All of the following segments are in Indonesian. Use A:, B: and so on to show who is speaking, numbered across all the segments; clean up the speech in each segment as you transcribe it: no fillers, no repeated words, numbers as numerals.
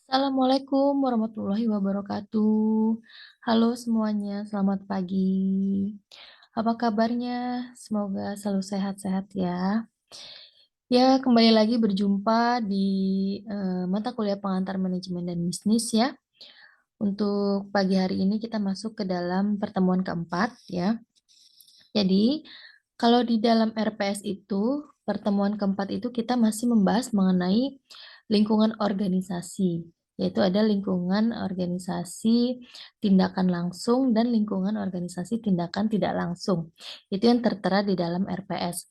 A: Assalamualaikum warahmatullahi wabarakatuh. Halo semuanya, selamat pagi. Apa kabarnya? Semoga selalu sehat-sehat ya. Ya, kembali lagi berjumpa di mata kuliah pengantar manajemen dan bisnis ya. Untuk pagi hari ini kita masuk ke dalam pertemuan keempat ya. Jadi, kalau di dalam RPS itu, pertemuan keempat itu kita masih membahas mengenai lingkungan organisasi, yaitu ada lingkungan organisasi tindakan langsung dan lingkungan organisasi tindakan tidak langsung. Itu yang tertera di dalam RPS.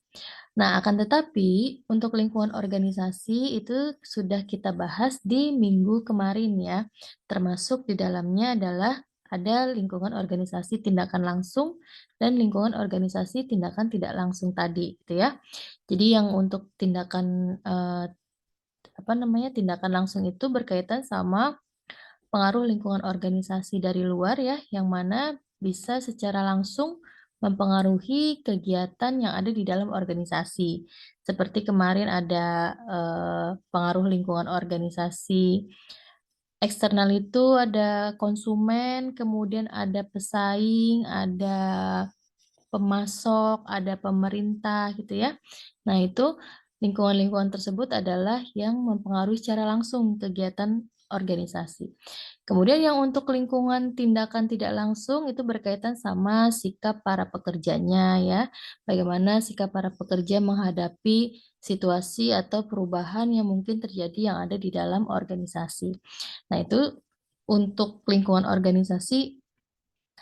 A: Nah, akan tetapi untuk lingkungan organisasi itu sudah kita bahas di minggu kemarin ya, termasuk di dalamnya adalah ada lingkungan organisasi tindakan langsung dan lingkungan organisasi tindakan tidak langsung tadi, gitu ya. Jadi yang untuk tindakan, tindakan langsung itu berkaitan sama pengaruh lingkungan organisasi dari luar ya, yang mana bisa secara langsung mempengaruhi kegiatan yang ada di dalam organisasi. Seperti kemarin ada, pengaruh lingkungan organisasi eksternal itu ada konsumen, kemudian ada pesaing, ada pemasok, ada pemerintah gitu ya. Nah itu lingkungan-lingkungan tersebut adalah yang mempengaruhi secara langsung kegiatan organisasi. Kemudian yang untuk lingkungan tindakan tidak langsung itu berkaitan sama sikap para pekerjanya ya. Bagaimana sikap para pekerja menghadapi situasi atau perubahan yang mungkin terjadi yang ada di dalam organisasi. Nah itu untuk lingkungan organisasi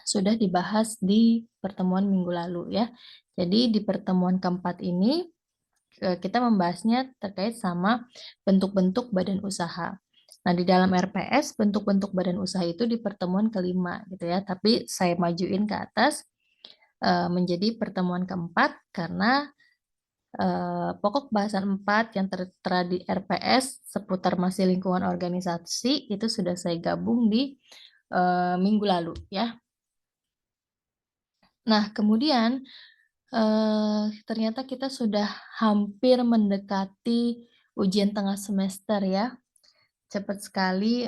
A: sudah dibahas di pertemuan minggu lalu ya. Jadi di pertemuan keempat ini kita membahasnya terkait sama bentuk-bentuk badan usaha. Nah, di dalam RPS bentuk-bentuk badan usaha itu di pertemuan kelima gitu ya, tapi saya majuin ke atas menjadi pertemuan keempat karena pokok bahasan 4 yang tertera di RPS seputar masih lingkungan organisasi itu sudah saya gabung di minggu lalu ya. Nah, kemudian ternyata kita sudah hampir mendekati ujian tengah semester ya. Cepat sekali,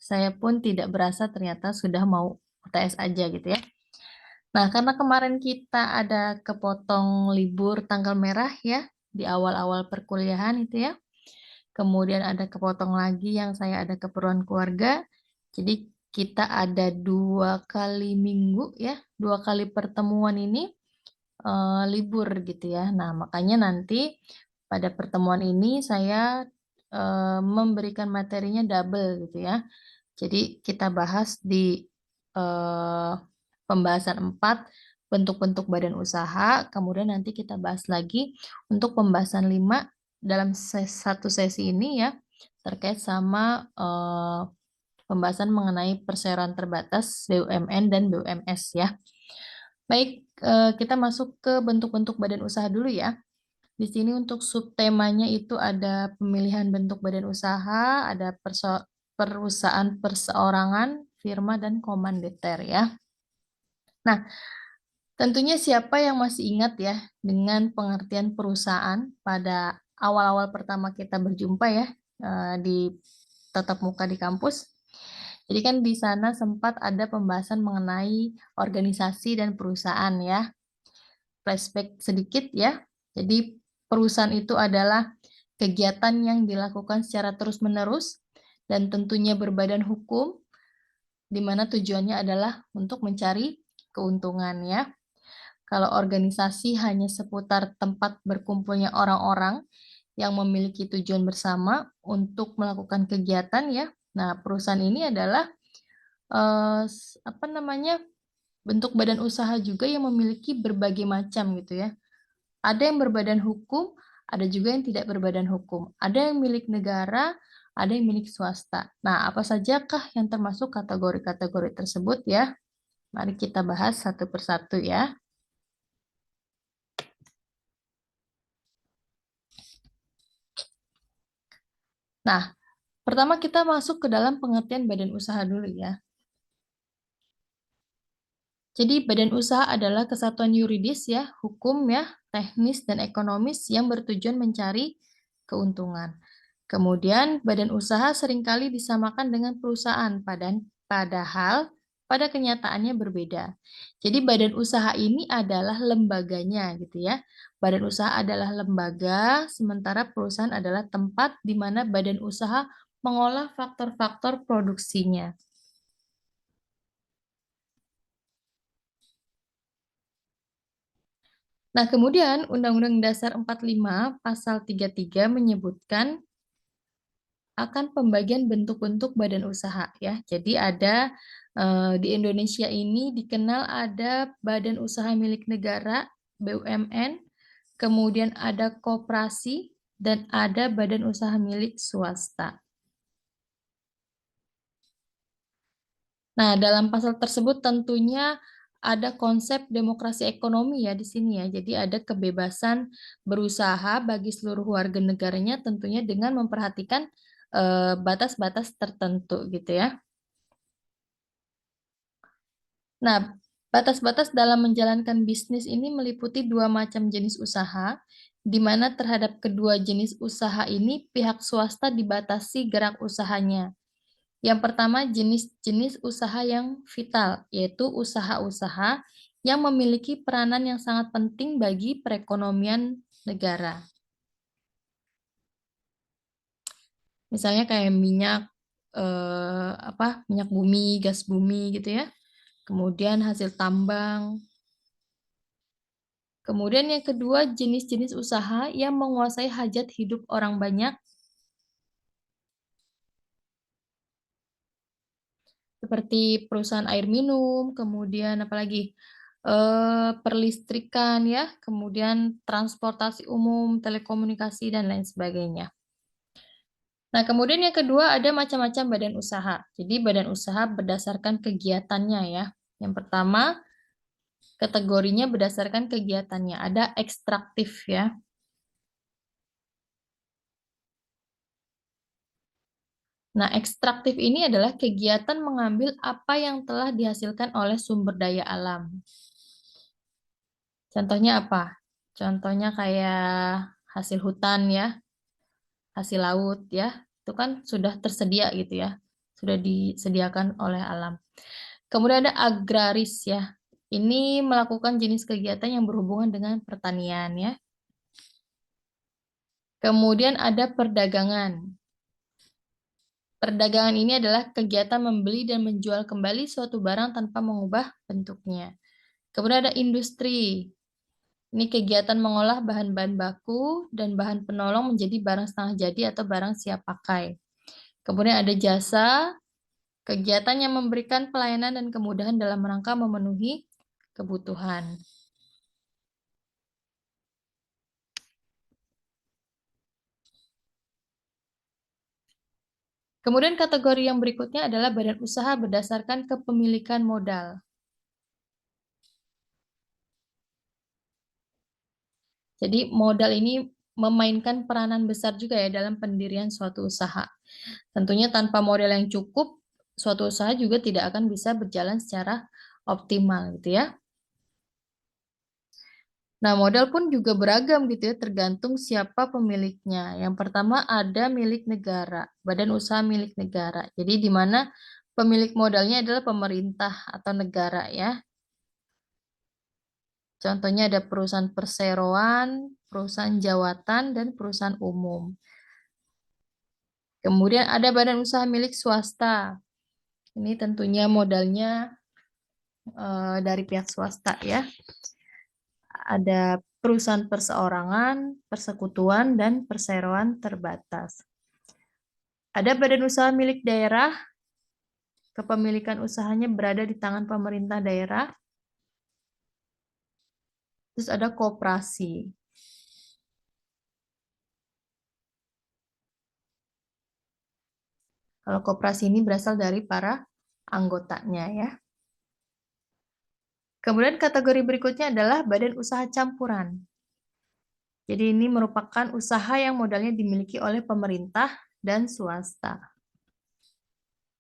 A: saya pun tidak berasa ternyata sudah mau UTS aja gitu ya. Nah, karena kemarin kita ada kepotong libur tanggal merah ya, di awal-awal perkuliahan itu ya. Kemudian ada kepotong lagi yang saya ada keperluan keluarga. Jadi kita ada 2 kali minggu ya, 2 kali pertemuan ini libur gitu ya. Nah, makanya nanti pada pertemuan ini saya, memberikan materinya double gitu ya. Jadi kita bahas di, eee, pembahasan 4 bentuk-bentuk badan usaha, kemudian nanti kita bahas lagi untuk pembahasan 5 dalam satu sesi ini ya, terkait sama, pembahasan mengenai perseroan terbatas BUMN dan BUMS ya. Baik, kita masuk ke bentuk-bentuk badan usaha dulu ya. Di sini untuk subtemanya itu ada pemilihan bentuk badan usaha, ada perusahaan perseorangan, firma, dan komanditer ya. Nah, tentunya siapa yang masih ingat ya dengan pengertian perusahaan pada awal-awal pertama kita berjumpa ya di tatap muka di kampus. Jadi kan di sana sempat ada pembahasan mengenai organisasi dan perusahaan ya. Flashback sedikit ya. Jadi perusahaan itu adalah kegiatan yang dilakukan secara terus-menerus dan tentunya berbadan hukum, di mana tujuannya adalah untuk mencari keuntungan ya. Kalau organisasi hanya seputar tempat berkumpulnya orang-orang yang memiliki tujuan bersama untuk melakukan kegiatan ya. Nah, perusahaan ini adalah bentuk badan usaha juga yang memiliki berbagai macam gitu ya. Ada yang berbadan hukum, ada juga yang tidak berbadan hukum. Ada yang milik negara, ada yang milik swasta. Nah, apa sajakah yang termasuk kategori-kategori tersebut ya? Mari kita bahas satu persatu ya. Nah, pertama kita masuk ke dalam pengertian badan usaha dulu ya. Jadi badan usaha adalah kesatuan yuridis ya, hukum ya, teknis dan ekonomis yang bertujuan mencari keuntungan. Kemudian badan usaha seringkali disamakan dengan perusahaan, padahal pada kenyataannya berbeda. Jadi badan usaha ini adalah lembaganya gitu ya. Badan usaha adalah lembaga, sementara perusahaan adalah tempat di mana badan usaha mengolah faktor-faktor produksinya. Nah, kemudian Undang-Undang Dasar 45 Pasal 33 menyebutkan akan pembagian bentuk-bentuk badan usaha ya. Jadi ada di Indonesia ini dikenal ada badan usaha milik negara BUMN, kemudian ada koperasi dan ada badan usaha milik swasta. Nah, dalam pasal tersebut tentunya ada konsep demokrasi ekonomi ya di sini ya. Jadi ada kebebasan berusaha bagi seluruh warga negaranya tentunya dengan memperhatikan batas-batas tertentu gitu ya. Nah, batas-batas dalam menjalankan bisnis ini meliputi dua macam jenis usaha, di mana terhadap kedua jenis usaha ini pihak swasta dibatasi gerak usahanya. Yang pertama, jenis-jenis usaha yang vital, yaitu usaha-usaha yang memiliki peranan yang sangat penting bagi perekonomian negara. Misalnya kayak minyak bumi, gas bumi gitu ya. Kemudian hasil tambang. Kemudian yang kedua, jenis-jenis usaha yang menguasai hajat hidup orang banyak, seperti perusahaan air minum, kemudian apalagi perlistrikan ya, kemudian transportasi umum, telekomunikasi dan lain sebagainya. Nah, kemudian yang kedua ada macam-macam badan usaha. Jadi badan usaha berdasarkan kegiatannya ya. Yang pertama, kategorinya berdasarkan kegiatannya. Ada ekstraktif ya. Nah, ekstraktif ini adalah kegiatan mengambil apa yang telah dihasilkan oleh sumber daya alam. Contohnya apa? Contohnya kayak hasil hutan ya, hasil laut ya, itu kan sudah tersedia gitu ya, sudah disediakan oleh alam. Kemudian ada agraris ya, ini melakukan jenis kegiatan yang berhubungan dengan pertanian ya. Kemudian ada perdagangan. Perdagangan ini adalah kegiatan membeli dan menjual kembali suatu barang tanpa mengubah bentuknya. Kemudian ada industri. Ini kegiatan mengolah bahan-bahan baku dan bahan penolong menjadi barang setengah jadi atau barang siap pakai. Kemudian ada jasa, kegiatan yang memberikan pelayanan dan kemudahan dalam rangka memenuhi kebutuhan. Kemudian kategori yang berikutnya adalah badan usaha berdasarkan kepemilikan modal. Jadi modal ini memainkan peranan besar juga ya dalam pendirian suatu usaha. Tentunya tanpa modal yang cukup, suatu usaha juga tidak akan bisa berjalan secara optimal gitu ya. Nah, modal pun juga beragam gitu ya, tergantung siapa pemiliknya. Yang pertama ada milik negara, badan usaha milik negara. Jadi di mana pemilik modalnya adalah pemerintah atau negara ya. Contohnya ada perusahaan perseroan, perusahaan jawatan, dan perusahaan umum. Kemudian ada badan usaha milik swasta. Ini tentunya modalnya dari pihak swasta ya. Ada perusahaan perseorangan, persekutuan, dan perseroan terbatas. Ada badan usaha milik daerah, kepemilikan usahanya berada di tangan pemerintah daerah. Terus ada koperasi. Kalau koperasi ini berasal dari para anggotanya ya. Kemudian kategori berikutnya adalah badan usaha campuran. Jadi ini merupakan usaha yang modalnya dimiliki oleh pemerintah dan swasta.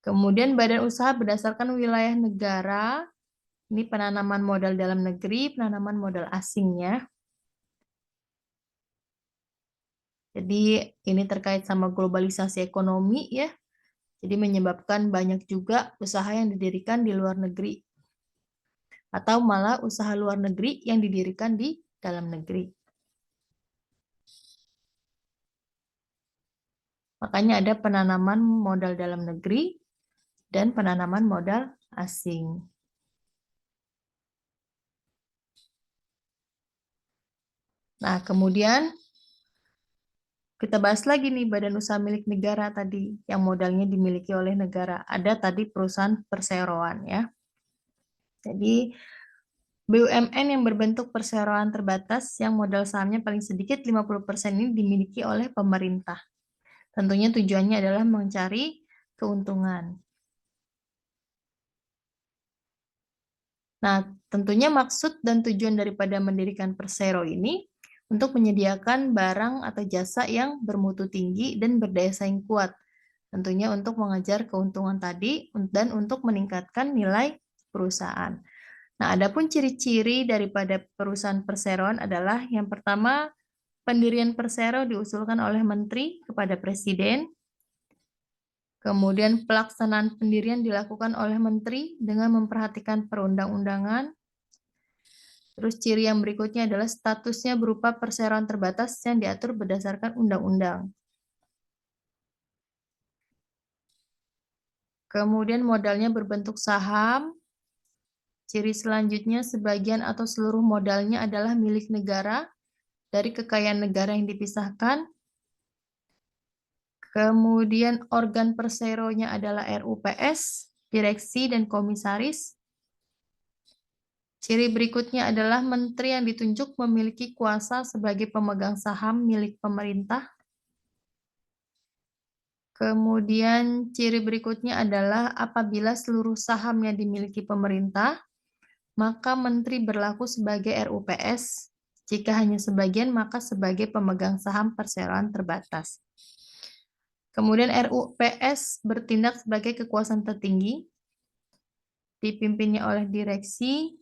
A: Kemudian badan usaha berdasarkan wilayah negara. Ini penanaman modal dalam negeri, penanaman modal asingnya. Jadi ini terkait sama globalisasi ekonomi ya. Jadi menyebabkan banyak juga usaha yang didirikan di luar negeri atau malah usaha luar negeri yang didirikan di dalam negeri. Makanya ada penanaman modal dalam negeri dan penanaman modal asing. Nah, kemudian kita bahas lagi nih badan usaha milik negara tadi yang modalnya dimiliki oleh negara. Ada tadi perusahaan perseroan ya. Jadi BUMN yang berbentuk perseroan terbatas yang modal sahamnya paling sedikit 50% ini dimiliki oleh pemerintah. Tentunya tujuannya adalah mencari keuntungan. Nah, tentunya maksud dan tujuan daripada mendirikan persero ini untuk menyediakan barang atau jasa yang bermutu tinggi dan berdaya saing kuat. Tentunya untuk mengejar keuntungan tadi dan untuk meningkatkan nilai perusahaan. Nah, adapun ciri-ciri daripada perusahaan perseroan adalah yang pertama, pendirian persero diusulkan oleh menteri kepada presiden. Kemudian pelaksanaan pendirian dilakukan oleh menteri dengan memperhatikan perundang-undangan. Terus ciri yang berikutnya adalah statusnya berupa perseroan terbatas yang diatur berdasarkan undang-undang. Kemudian modalnya berbentuk saham. Ciri selanjutnya sebagian atau seluruh modalnya adalah milik negara dari kekayaan negara yang dipisahkan. Kemudian organ perseronya adalah RUPS, direksi dan komisaris. Ciri berikutnya adalah menteri yang ditunjuk memiliki kuasa sebagai pemegang saham milik pemerintah. Kemudian ciri berikutnya adalah apabila seluruh sahamnya dimiliki pemerintah, maka menteri berlaku sebagai RUPS. Jika hanya sebagian, maka sebagai pemegang saham perseroan terbatas. Kemudian RUPS bertindak sebagai kekuasaan tertinggi, dipimpinnya oleh direksi,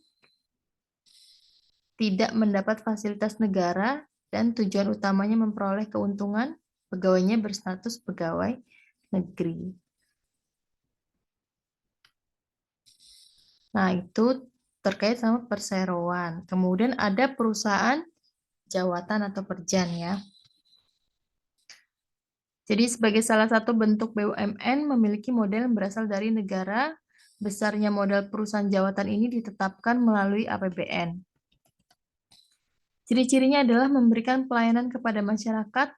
A: tidak mendapat fasilitas negara, dan tujuan utamanya memperoleh keuntungan, pegawainya berstatus pegawai negeri. Nah, itu terkait sama perseroan. Kemudian ada perusahaan jawatan atau perjan ya. Jadi sebagai salah satu bentuk BUMN memiliki model yang berasal dari negara, besarnya modal perusahaan jawatan ini ditetapkan melalui APBN. Ciri-cirinya adalah memberikan pelayanan kepada masyarakat,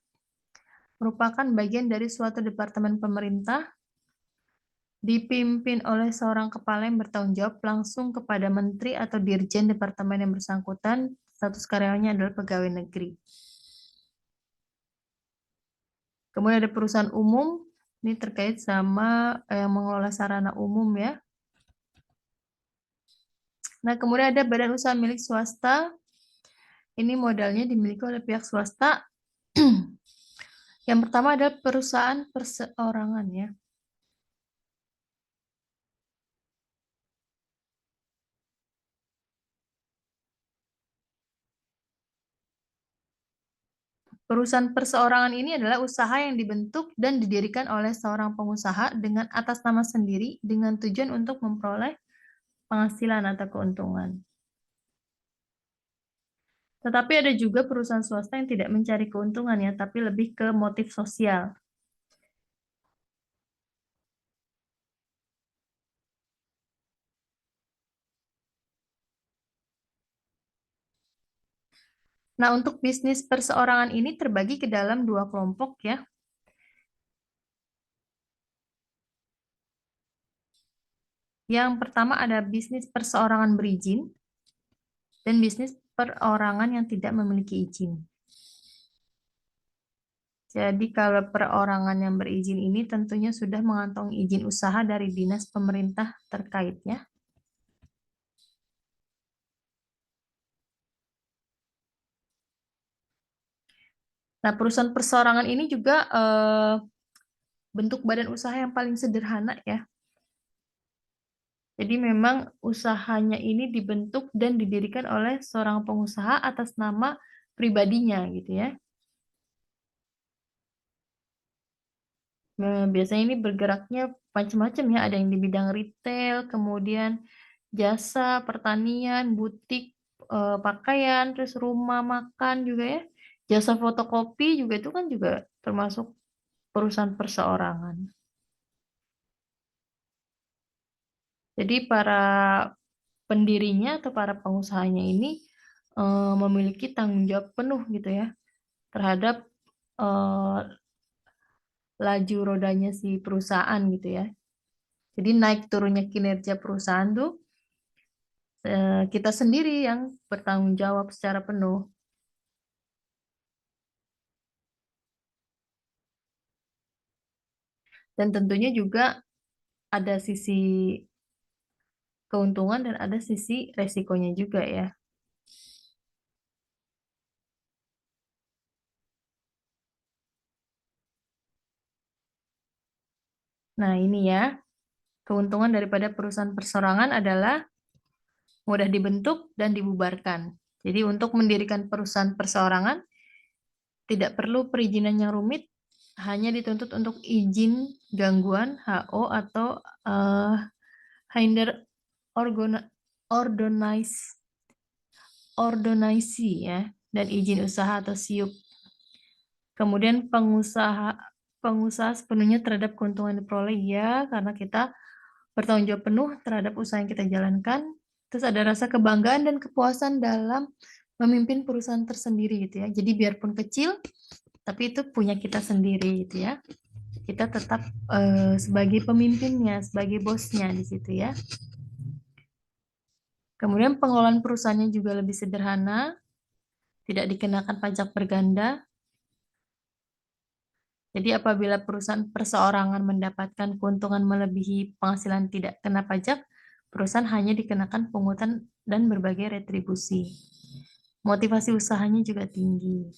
A: merupakan bagian dari suatu departemen pemerintah, dipimpin oleh seorang kepala yang bertanggung jawab langsung kepada menteri atau dirjen departemen yang bersangkutan, status karyawannya adalah pegawai negeri. Kemudian ada perusahaan umum, ini terkait sama yang mengelola sarana umum ya. Nah, kemudian ada badan usaha milik swasta, ini modalnya dimiliki oleh pihak swasta. Yang pertama adalah perusahaan perseorangan ya. Perusahaan perseorangan ini adalah usaha yang dibentuk dan didirikan oleh seorang pengusaha dengan atas nama sendiri dengan tujuan untuk memperoleh penghasilan atau keuntungan. Tetapi ada juga perusahaan swasta yang tidak mencari keuntungan ya, tapi lebih ke motif sosial. Nah, untuk bisnis perseorangan ini terbagi ke dalam dua kelompok ya. Yang pertama ada bisnis perseorangan berizin dan bisnis perorangan yang tidak memiliki izin. Jadi kalau perorangan yang berizin ini tentunya sudah mengantongi izin usaha dari dinas pemerintah terkaitnya. Nah, perusahaan perseorangan ini juga bentuk badan usaha yang paling sederhana ya. Jadi memang usahanya ini dibentuk dan didirikan oleh seorang pengusaha atas nama pribadinya gitu ya. Biasanya ini bergeraknya macam-macam ya, ada yang di bidang retail, kemudian jasa, pertanian, butik, pakaian, terus rumah makan juga ya. Jasa fotokopi juga itu kan juga termasuk perusahaan perseorangan. Jadi para pendirinya atau para pengusahanya ini memiliki tanggung jawab penuh gitu ya terhadap eh, laju rodanya si perusahaan gitu ya. Jadi naik turunnya kinerja perusahaan tuh kita sendiri yang bertanggung jawab secara penuh. Dan tentunya juga ada sisi keuntungan dan ada sisi resikonya juga ya. Nah ini ya, keuntungan daripada perusahaan perseorangan adalah mudah dibentuk dan dibubarkan. Jadi untuk mendirikan perusahaan perseorangan tidak perlu perizinan yang rumit, hanya dituntut untuk izin gangguan HO atau eh, Hinder Ordonance ordonasi ya dan izin usaha atau SIUP. Kemudian pengusaha sepenuhnya terhadap keuntungan yang diperoleh ya karena kita bertanggung jawab penuh terhadap usaha yang kita jalankan. Terus ada rasa kebanggaan dan kepuasan dalam memimpin perusahaan tersendiri gitu ya. Jadi biarpun kecil tapi itu punya kita sendiri gitu ya. Kita tetap sebagai pemimpinnya, sebagai bosnya di situ ya. Kemudian pengelolaan perusahaannya juga lebih sederhana, tidak dikenakan pajak berganda. Jadi apabila perusahaan perseorangan mendapatkan keuntungan melebihi penghasilan tidak kena pajak, perusahaan hanya dikenakan pungutan dan berbagai retribusi. Motivasi usahanya juga tinggi.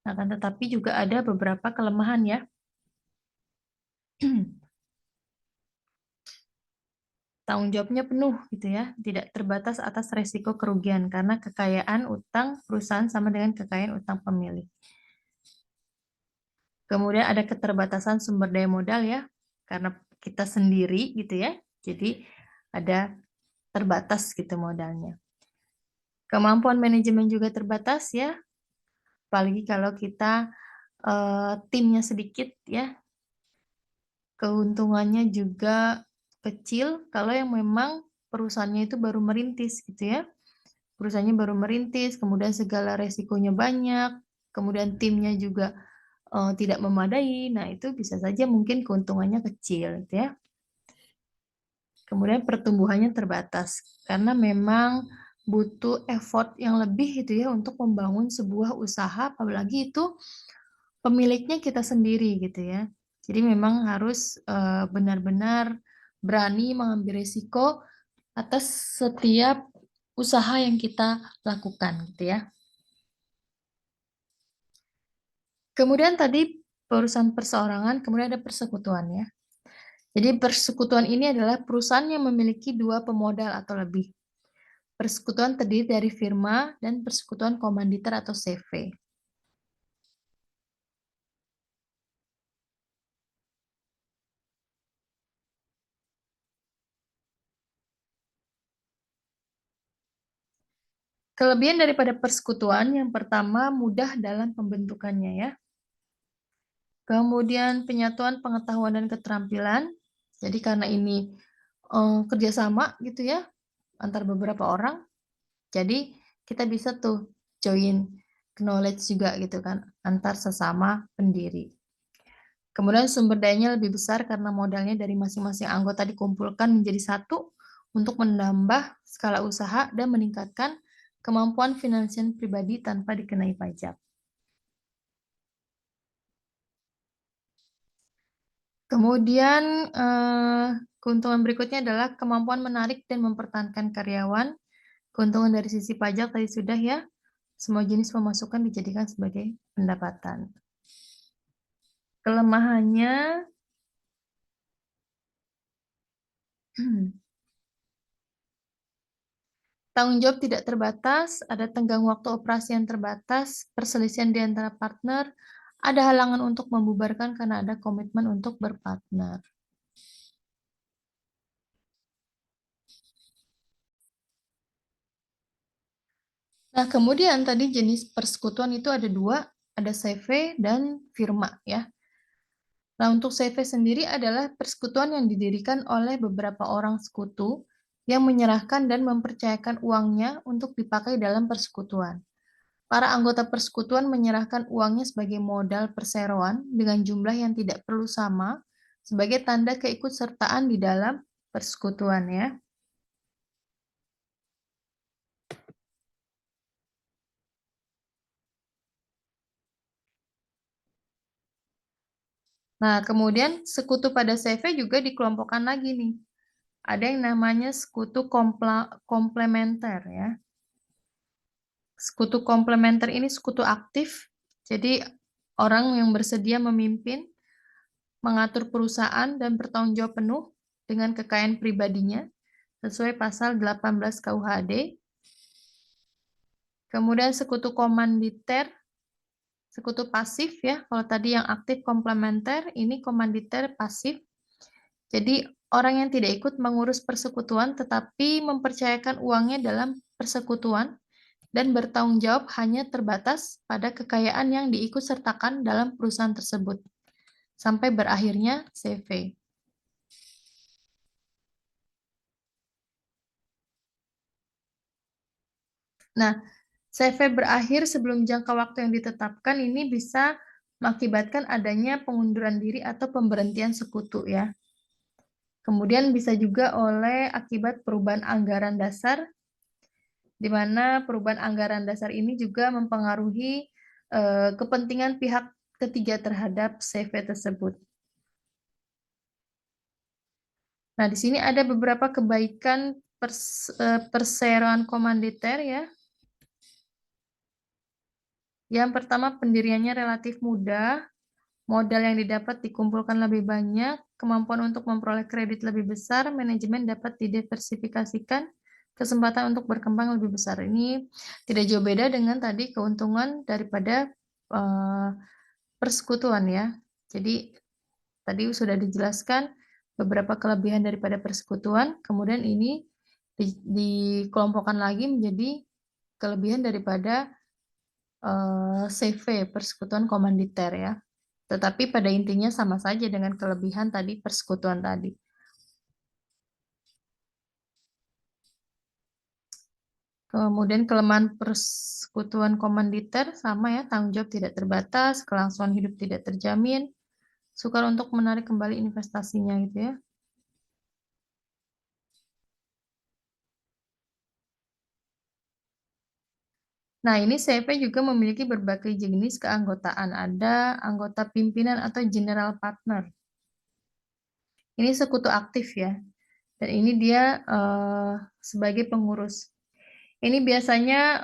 A: Akan tetapi juga ada beberapa kelemahan ya. Tanggung jawabnya penuh gitu ya, tidak terbatas atas resiko kerugian karena kekayaan utang perusahaan sama dengan kekayaan utang pemilik. Kemudian ada keterbatasan sumber daya modal ya, karena kita sendiri gitu ya. Jadi ada terbatas gitu modalnya. Kemampuan manajemen juga terbatas ya, apalagi kalau kita timnya sedikit ya, keuntungannya juga kecil kalau yang memang perusahaannya itu baru merintis gitu ya. Perusahaannya baru merintis, kemudian segala resikonya banyak, kemudian timnya juga tidak memadai, nah itu bisa saja mungkin keuntungannya kecil gitu ya. Kemudian pertumbuhannya terbatas karena memang butuh effort yang lebih gitu ya untuk membangun sebuah usaha, apalagi itu pemiliknya kita sendiri gitu ya. Jadi memang harus benar-benar berani mengambil risiko atas setiap usaha yang kita lakukan gitu ya. Kemudian tadi perusahaan perseorangan, kemudian ada persekutuan ya. Jadi persekutuan ini adalah perusahaan yang memiliki dua pemodal atau lebih. Persekutuan terdiri dari firma dan persekutuan komanditer atau CV. Kelebihan daripada persekutuan yang pertama mudah dalam pembentukannya ya. Kemudian penyatuan pengetahuan dan keterampilan. Jadi karena ini kerjasama gitu ya antar beberapa orang. Jadi kita bisa tuh join knowledge juga gitu kan antar sesama pendiri. Kemudian sumber dayanya lebih besar karena modalnya dari masing-masing anggota dikumpulkan menjadi satu untuk menambah skala usaha dan meningkatkan kemampuan finansial pribadi tanpa dikenai pajak. Kemudian keuntungan berikutnya adalah kemampuan menarik dan mempertahankan karyawan. Keuntungan dari sisi pajak tadi sudah ya, semua jenis pemasukan dijadikan sebagai pendapatan. Kelemahannya, tanggung jawab tidak terbatas, ada tenggang waktu operasi yang terbatas, perselisihan di antara partner, ada halangan untuk membubarkan karena ada komitmen untuk berpartner. Nah, kemudian tadi jenis persekutuan itu ada dua, ada CV dan firma ya. Nah, untuk CV sendiri adalah persekutuan yang didirikan oleh beberapa orang sekutu yang menyerahkan dan mempercayakan uangnya untuk dipakai dalam persekutuan. Para anggota persekutuan menyerahkan uangnya sebagai modal perseroan dengan jumlah yang tidak perlu sama sebagai tanda keikutsertaan di dalam persekutuan ya. Nah, kemudian sekutu pada CV juga dikelompokkan lagi nih. Ada yang namanya sekutu komplementer ya. Sekutu komplementer ini sekutu aktif, jadi orang yang bersedia memimpin, mengatur perusahaan dan bertanggung jawab penuh dengan kekayaan pribadinya sesuai pasal 18 KUHD. Kemudian sekutu komanditer, sekutu pasif ya. Kalau tadi yang aktif komplementer, ini komanditer pasif. Jadi orang yang tidak ikut mengurus persekutuan tetapi mempercayakan uangnya dalam persekutuan dan bertanggung jawab hanya terbatas pada kekayaan yang diikutsertakan dalam perusahaan tersebut sampai berakhirnya CV. Nah, CV berakhir sebelum jangka waktu yang ditetapkan ini bisa mengakibatkan adanya pengunduran diri atau pemberhentian sekutu ya. Kemudian bisa juga oleh akibat perubahan anggaran dasar, di mana perubahan anggaran dasar ini juga mempengaruhi kepentingan pihak ketiga terhadap CV tersebut. Nah, di sini ada beberapa kebaikan perseroan komanditer ya. Yang pertama, pendiriannya relatif mudah, modal yang didapat dikumpulkan lebih banyak, kemampuan untuk memperoleh kredit lebih besar, manajemen dapat didiversifikasikan, kesempatan untuk berkembang lebih besar. Ini tidak jauh beda dengan tadi keuntungan daripada persekutuan ya. Jadi tadi sudah dijelaskan beberapa kelebihan daripada persekutuan, kemudian ini dikelompokkan lagi menjadi kelebihan daripada CV, persekutuan komanditer ya. Tetapi pada intinya sama saja dengan kelebihan tadi persekutuan tadi. Kemudian kelemahan persekutuan komanditer sama ya, tanggung jawab tidak terbatas, kelangsungan hidup tidak terjamin, sukar untuk menarik kembali investasinya gitu ya. Nah, ini CV juga memiliki berbagai jenis keanggotaan. Ada anggota pimpinan atau general partner. Ini sekutu aktif ya. Dan ini dia sebagai pengurus. Ini biasanya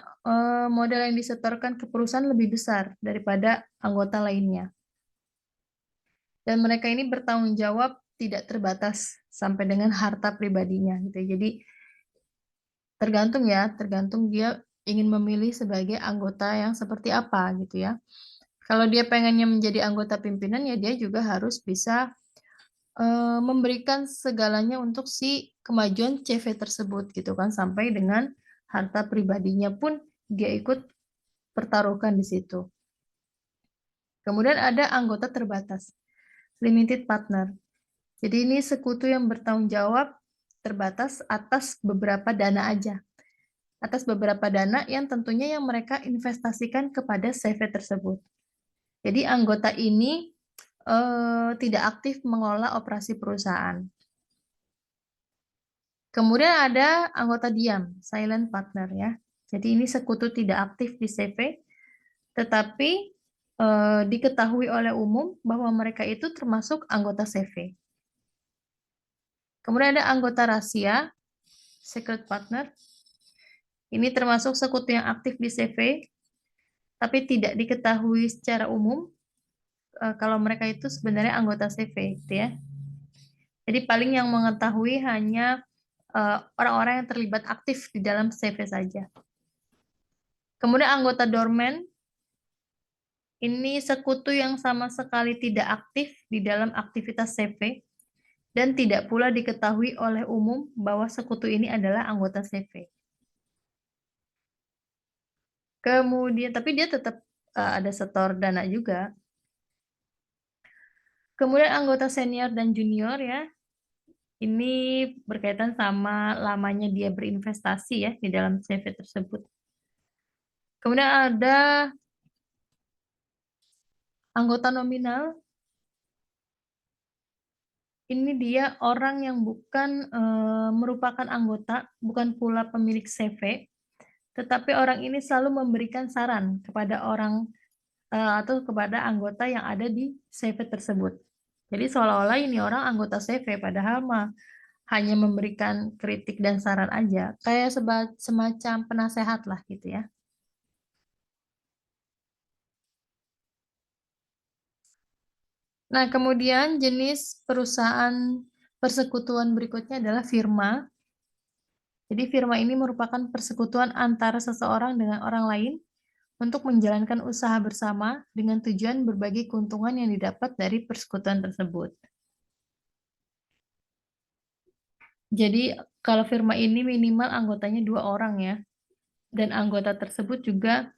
A: modal yang disetorkan ke perusahaan lebih besar daripada anggota lainnya. Dan mereka ini bertanggung jawab tidak terbatas sampai dengan harta pribadinya gitu. Jadi tergantung ya, tergantung dia ingin memilih sebagai anggota yang seperti apa gitu ya. Kalau dia pengennya menjadi anggota pimpinan ya dia juga harus bisa memberikan segalanya untuk si kemajuan CV tersebut gitu kan, sampai dengan harta pribadinya pun dia ikut pertaruhkan di situ. Kemudian ada anggota terbatas, limited partner. Jadi ini sekutu yang bertanggung jawab terbatas atas beberapa dana aja. Atas beberapa dana yang tentunya yang mereka investasikan kepada CV tersebut. Jadi anggota ini tidak aktif mengelola operasi perusahaan. Kemudian ada anggota diam, silent partner ya. Jadi ini sekutu tidak aktif di CV, tetapi diketahui oleh umum bahwa mereka itu termasuk anggota CV. Kemudian ada anggota rahasia, secret partner. Ini termasuk sekutu yang aktif di CV, tapi tidak diketahui secara umum kalau mereka itu sebenarnya anggota CV, gitu ya. Jadi paling yang mengetahui hanya orang-orang yang terlibat aktif di dalam CV saja. Kemudian anggota dormant, Ini sekutu yang sama sekali tidak aktif di dalam aktivitas CV dan tidak pula diketahui oleh umum bahwa sekutu ini adalah anggota CV. Kemudian tapi dia tetap, ada setor dana juga. Kemudian anggota senior dan junior ya, ini berkaitan sama lamanya dia berinvestasi ya di dalam CV tersebut. Kemudian ada anggota nominal, ini dia orang yang bukan, merupakan anggota, bukan pula pemilik CV, tetapi orang ini selalu memberikan saran kepada orang, atau kepada anggota yang ada di CV tersebut. Jadi seolah-olah ini orang anggota CV, padahal mah hanya memberikan kritik dan saran aja, kayak semacam penasehat lah gitu ya. Nah, kemudian jenis perusahaan persekutuan berikutnya adalah firma. Jadi firma ini merupakan persekutuan antara seseorang dengan orang lain untuk menjalankan usaha bersama dengan tujuan berbagi keuntungan yang didapat dari persekutuan tersebut. Jadi kalau firma ini minimal anggotanya 2 orang ya, dan anggota tersebut juga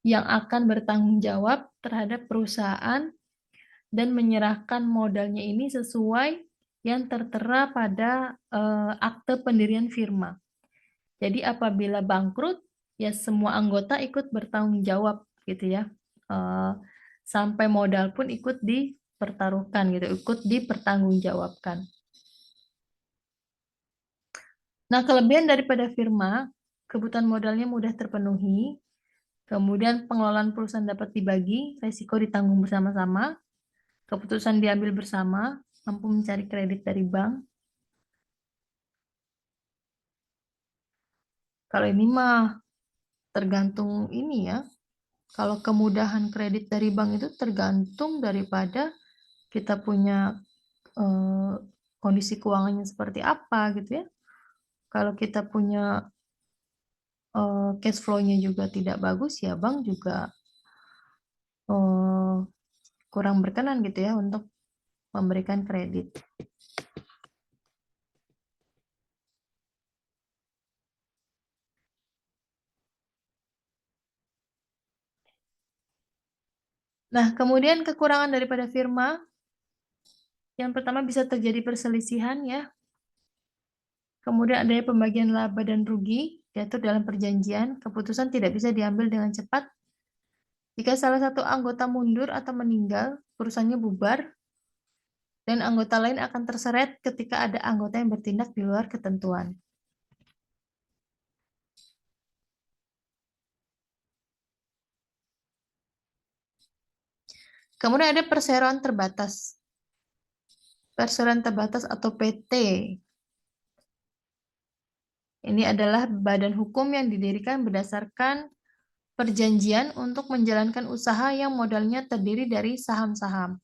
A: yang akan bertanggung jawab terhadap perusahaan dan menyerahkan modalnya ini sesuai yang tertera pada akte pendirian firma. Jadi apabila bangkrut, ya semua anggota ikut bertanggung jawab gitu ya. Eh, Sampai modal pun ikut dipertaruhkan gitu, ikut dipertanggungjawabkan. Nah, kelebihan daripada firma, kebutuhan modalnya mudah terpenuhi, kemudian pengelolaan perusahaan dapat dibagi, risiko ditanggung bersama-sama, keputusan diambil bersama, mampu mencari kredit dari bank. Kalau ini mah tergantung ini ya. Kalau kemudahan kredit dari bank itu tergantung daripada kita punya eh, kondisi keuangannya seperti apa gitu ya. Kalau kita punya cash flow-nya juga tidak bagus ya bank juga eh, kurang berkenan gitu ya untuk memberikan kredit. Nah, kemudian kekurangan daripada firma, yang pertama bisa terjadi perselisihan ya. Kemudian adanya pembagian laba dan rugi, diatur dalam perjanjian, keputusan tidak bisa diambil dengan cepat. Jika salah satu anggota mundur atau meninggal, perusahaannya bubar, dan anggota lain akan terseret ketika ada anggota yang bertindak di luar ketentuan. Kemudian ada perseroan terbatas. Perseroan terbatas atau PT. Ini adalah badan hukum yang didirikan berdasarkan perjanjian untuk menjalankan usaha yang modalnya terdiri dari saham-saham,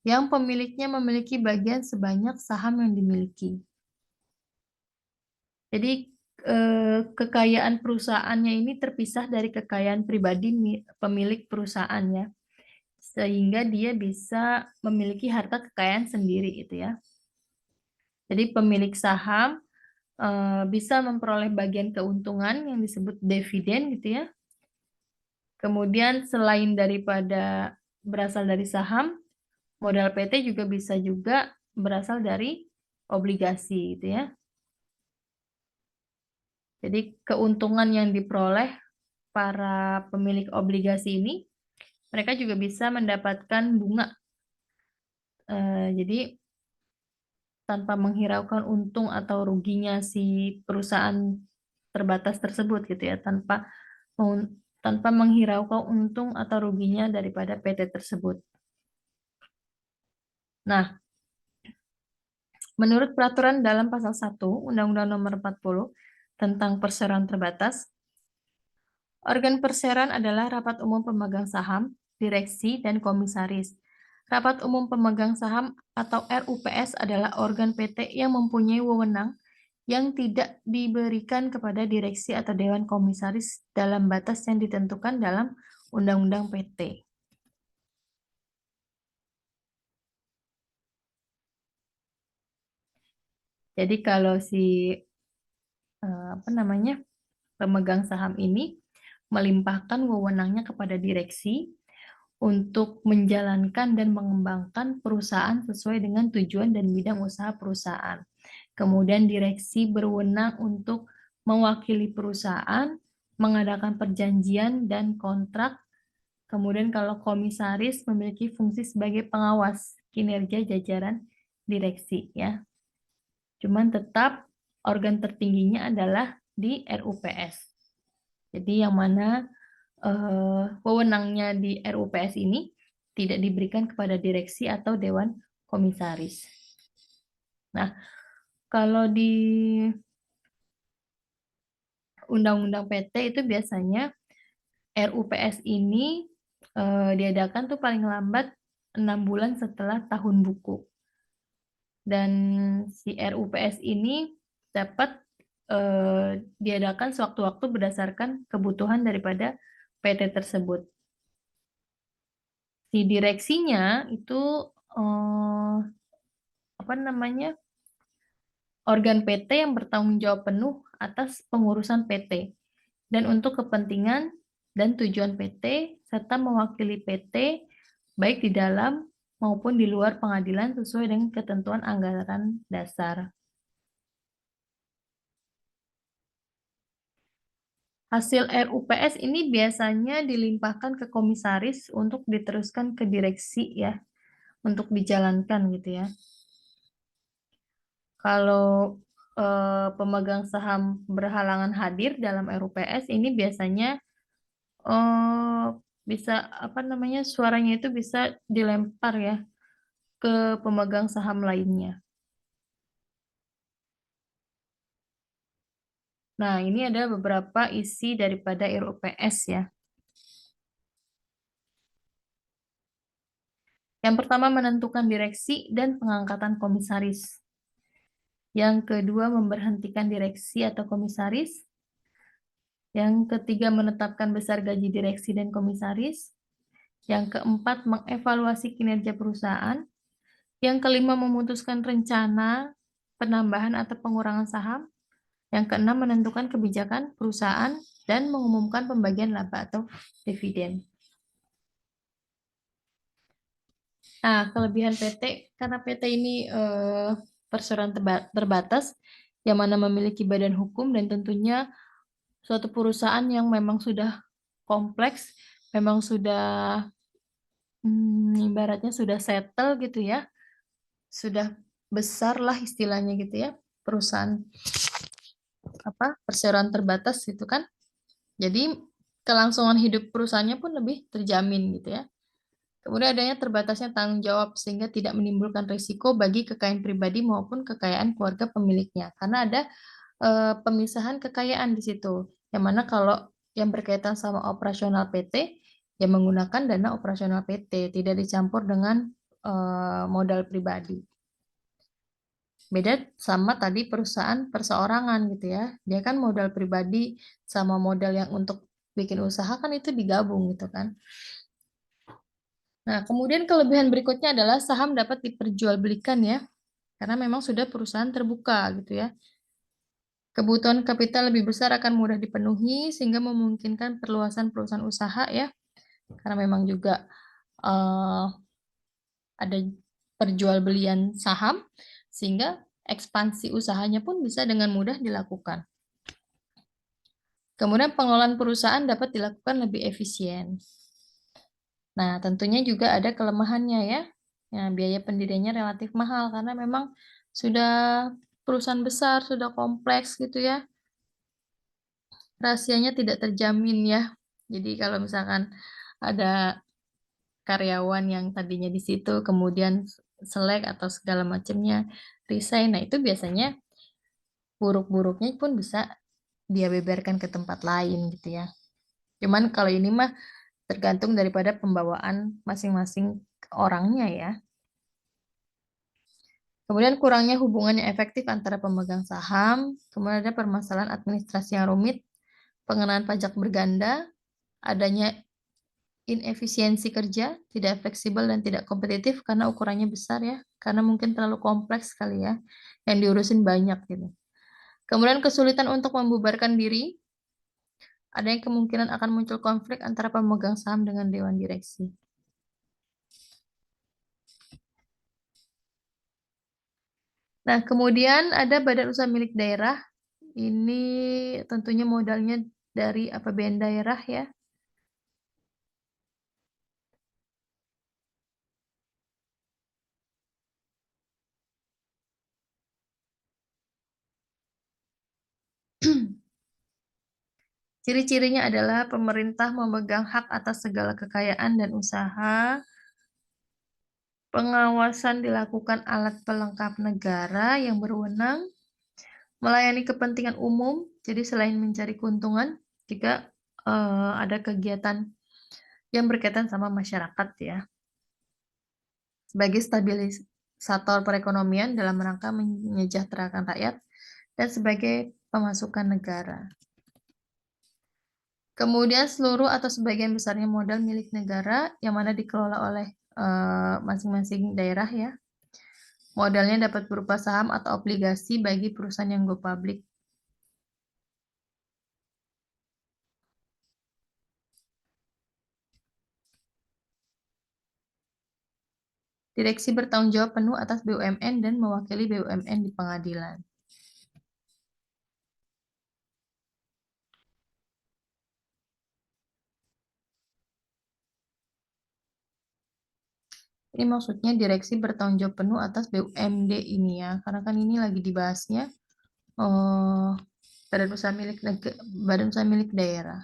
A: yang pemiliknya memiliki bagian sebanyak saham yang dimiliki. Jadi kekayaan perusahaannya ini terpisah dari kekayaan pribadi pemilik perusahaannya, sehingga dia bisa memiliki harta kekayaan sendiri itu ya. Jadi pemilik saham bisa memperoleh bagian keuntungan yang disebut dividen gitu ya. Kemudian selain daripada berasal dari saham, modal PT juga bisa juga berasal dari obligasi gitu ya. Jadi keuntungan yang diperoleh para pemilik obligasi ini, mereka juga bisa mendapatkan bunga. Jadi tanpa menghiraukan untung atau ruginya si perusahaan terbatas tersebut gitu ya, tanpa menghiraukan untung atau ruginya daripada PT tersebut. Nah, menurut peraturan dalam pasal 1 Undang-Undang Nomor 40 tentang perseroan terbatas, organ perseroan adalah rapat umum pemegang saham, direksi, dan komisaris. Rapat umum pemegang saham atau RUPS adalah organ PT yang mempunyai wewenang yang tidak diberikan kepada direksi atau dewan komisaris dalam batas yang ditentukan dalam Undang-Undang PT. Jadi kalau si pemegang saham ini melimpahkan wewenangnya kepada direksi untuk menjalankan dan mengembangkan perusahaan sesuai dengan tujuan dan bidang usaha perusahaan. Kemudian direksi berwenang untuk mewakili perusahaan, mengadakan perjanjian dan kontrak. Kemudian kalau komisaris memiliki fungsi sebagai pengawas kinerja jajaran direksi ya. Cuman tetap organ tertingginya adalah di RUPS. Jadi yang mana wewenangnya di RUPS ini tidak diberikan kepada direksi atau dewan komisaris. Nah, kalau di Undang-Undang PT itu biasanya RUPS ini diadakan tuh paling lambat 6 bulan setelah tahun buku. Dan si RUPS ini dapat diadakan sewaktu-waktu berdasarkan kebutuhan daripada PT tersebut. Si direksinya itu organ PT yang bertanggung jawab penuh atas pengurusan PT dan untuk kepentingan dan tujuan PT serta mewakili PT baik di dalam maupun di luar pengadilan sesuai dengan ketentuan anggaran dasar. Hasil RUPS ini biasanya dilimpahkan ke komisaris untuk diteruskan ke direksi ya, untuk dijalankan gitu ya. Kalau pemegang saham berhalangan hadir dalam RUPS ini biasanya bisa suaranya itu bisa dilempar ya ke pemegang saham lainnya. Nah, ini ada beberapa isi daripada RUPS ya. Yang pertama menentukan direksi dan pengangkatan komisaris. Yang kedua memberhentikan direksi atau komisaris. Yang ketiga menetapkan besar gaji direksi dan komisaris. Yang keempat mengevaluasi kinerja perusahaan. Yang kelima memutuskan rencana penambahan atau pengurangan saham. Yang keenam menentukan kebijakan perusahaan dan mengumumkan pembagian laba atau dividen. Nah, kelebihan PT, karena PT ini perseroan terbatas, yang mana memiliki badan hukum dan tentunya suatu perusahaan yang memang sudah kompleks, memang sudah ibaratnya sudah settle gitu ya, sudah besar lah istilahnya gitu ya, perusahaan perseroan terbatas gitu kan. Jadi kelangsungan hidup perusahaannya pun lebih terjamin gitu ya. Kemudian adanya terbatasnya tanggung jawab sehingga tidak menimbulkan risiko bagi kekayaan pribadi maupun kekayaan keluarga pemiliknya. Karena ada pemisahan kekayaan di situ. Yang mana kalau yang berkaitan sama operasional PT, yang menggunakan dana operasional PT, tidak dicampur dengan modal pribadi. Beda sama tadi perusahaan perseorangan gitu ya. Dia kan modal pribadi sama modal yang untuk bikin usaha kan itu digabung gitu kan. Nah, kemudian kelebihan berikutnya adalah saham dapat diperjualbelikan ya, karena memang sudah perusahaan terbuka gitu ya. Kebutuhan kapital lebih besar akan mudah dipenuhi sehingga memungkinkan perluasan perusahaan usaha ya, karena memang juga ada perjualbelian saham sehingga ekspansi usahanya pun bisa dengan mudah dilakukan. Kemudian pengelolaan perusahaan dapat dilakukan lebih efisien. Nah, tentunya juga ada kelemahannya ya. Nah, biaya pendiriannya relatif mahal karena memang sudah perusahaan besar, sudah kompleks gitu ya. Rahasianya tidak terjamin ya. Jadi kalau misalkan ada karyawan yang tadinya di situ kemudian selek atau segala macamnya resign, nah itu biasanya buruk-buruknya pun bisa dia beberkan ke tempat lain gitu ya. Cuman kalau ini mah tergantung daripada pembawaan masing-masing orangnya ya. Kemudian kurangnya hubungan yang efektif antara pemegang saham, kemudian ada permasalahan administrasi yang rumit, pengenaan pajak berganda, adanya inefisiensi kerja, tidak fleksibel dan tidak kompetitif karena ukurannya besar ya, karena mungkin terlalu kompleks kali ya, yang diurusin banyak gitu. Kemudian kesulitan untuk membubarkan diri, ada yang kemungkinan akan muncul konflik antara pemegang saham dengan dewan direksi. Nah, kemudian ada badan usaha milik daerah. Ini tentunya modalnya dari APBN daerah ya. Ciri-cirinya adalah pemerintah memegang hak atas segala kekayaan dan usaha. Pengawasan dilakukan alat pelengkap negara yang berwenang, melayani kepentingan umum. Jadi selain mencari keuntungan, juga ada kegiatan yang berkaitan sama masyarakat ya. Sebagai stabilisator perekonomian dalam rangka menyejahterakan rakyat dan sebagai pemasukan negara. Kemudian seluruh atau sebagian besarnya modal milik negara yang mana dikelola oleh masing-masing daerah ya. Modalnya dapat berupa saham atau obligasi bagi perusahaan yang go public. Direksi bertanggung jawab penuh atas BUMN dan mewakili BUMN di pengadilan. Ini maksudnya direksi bertanggung jawab penuh atas BUMD ini ya, karena kan ini lagi dibahasnya badan usaha milik badan usaha milik daerah.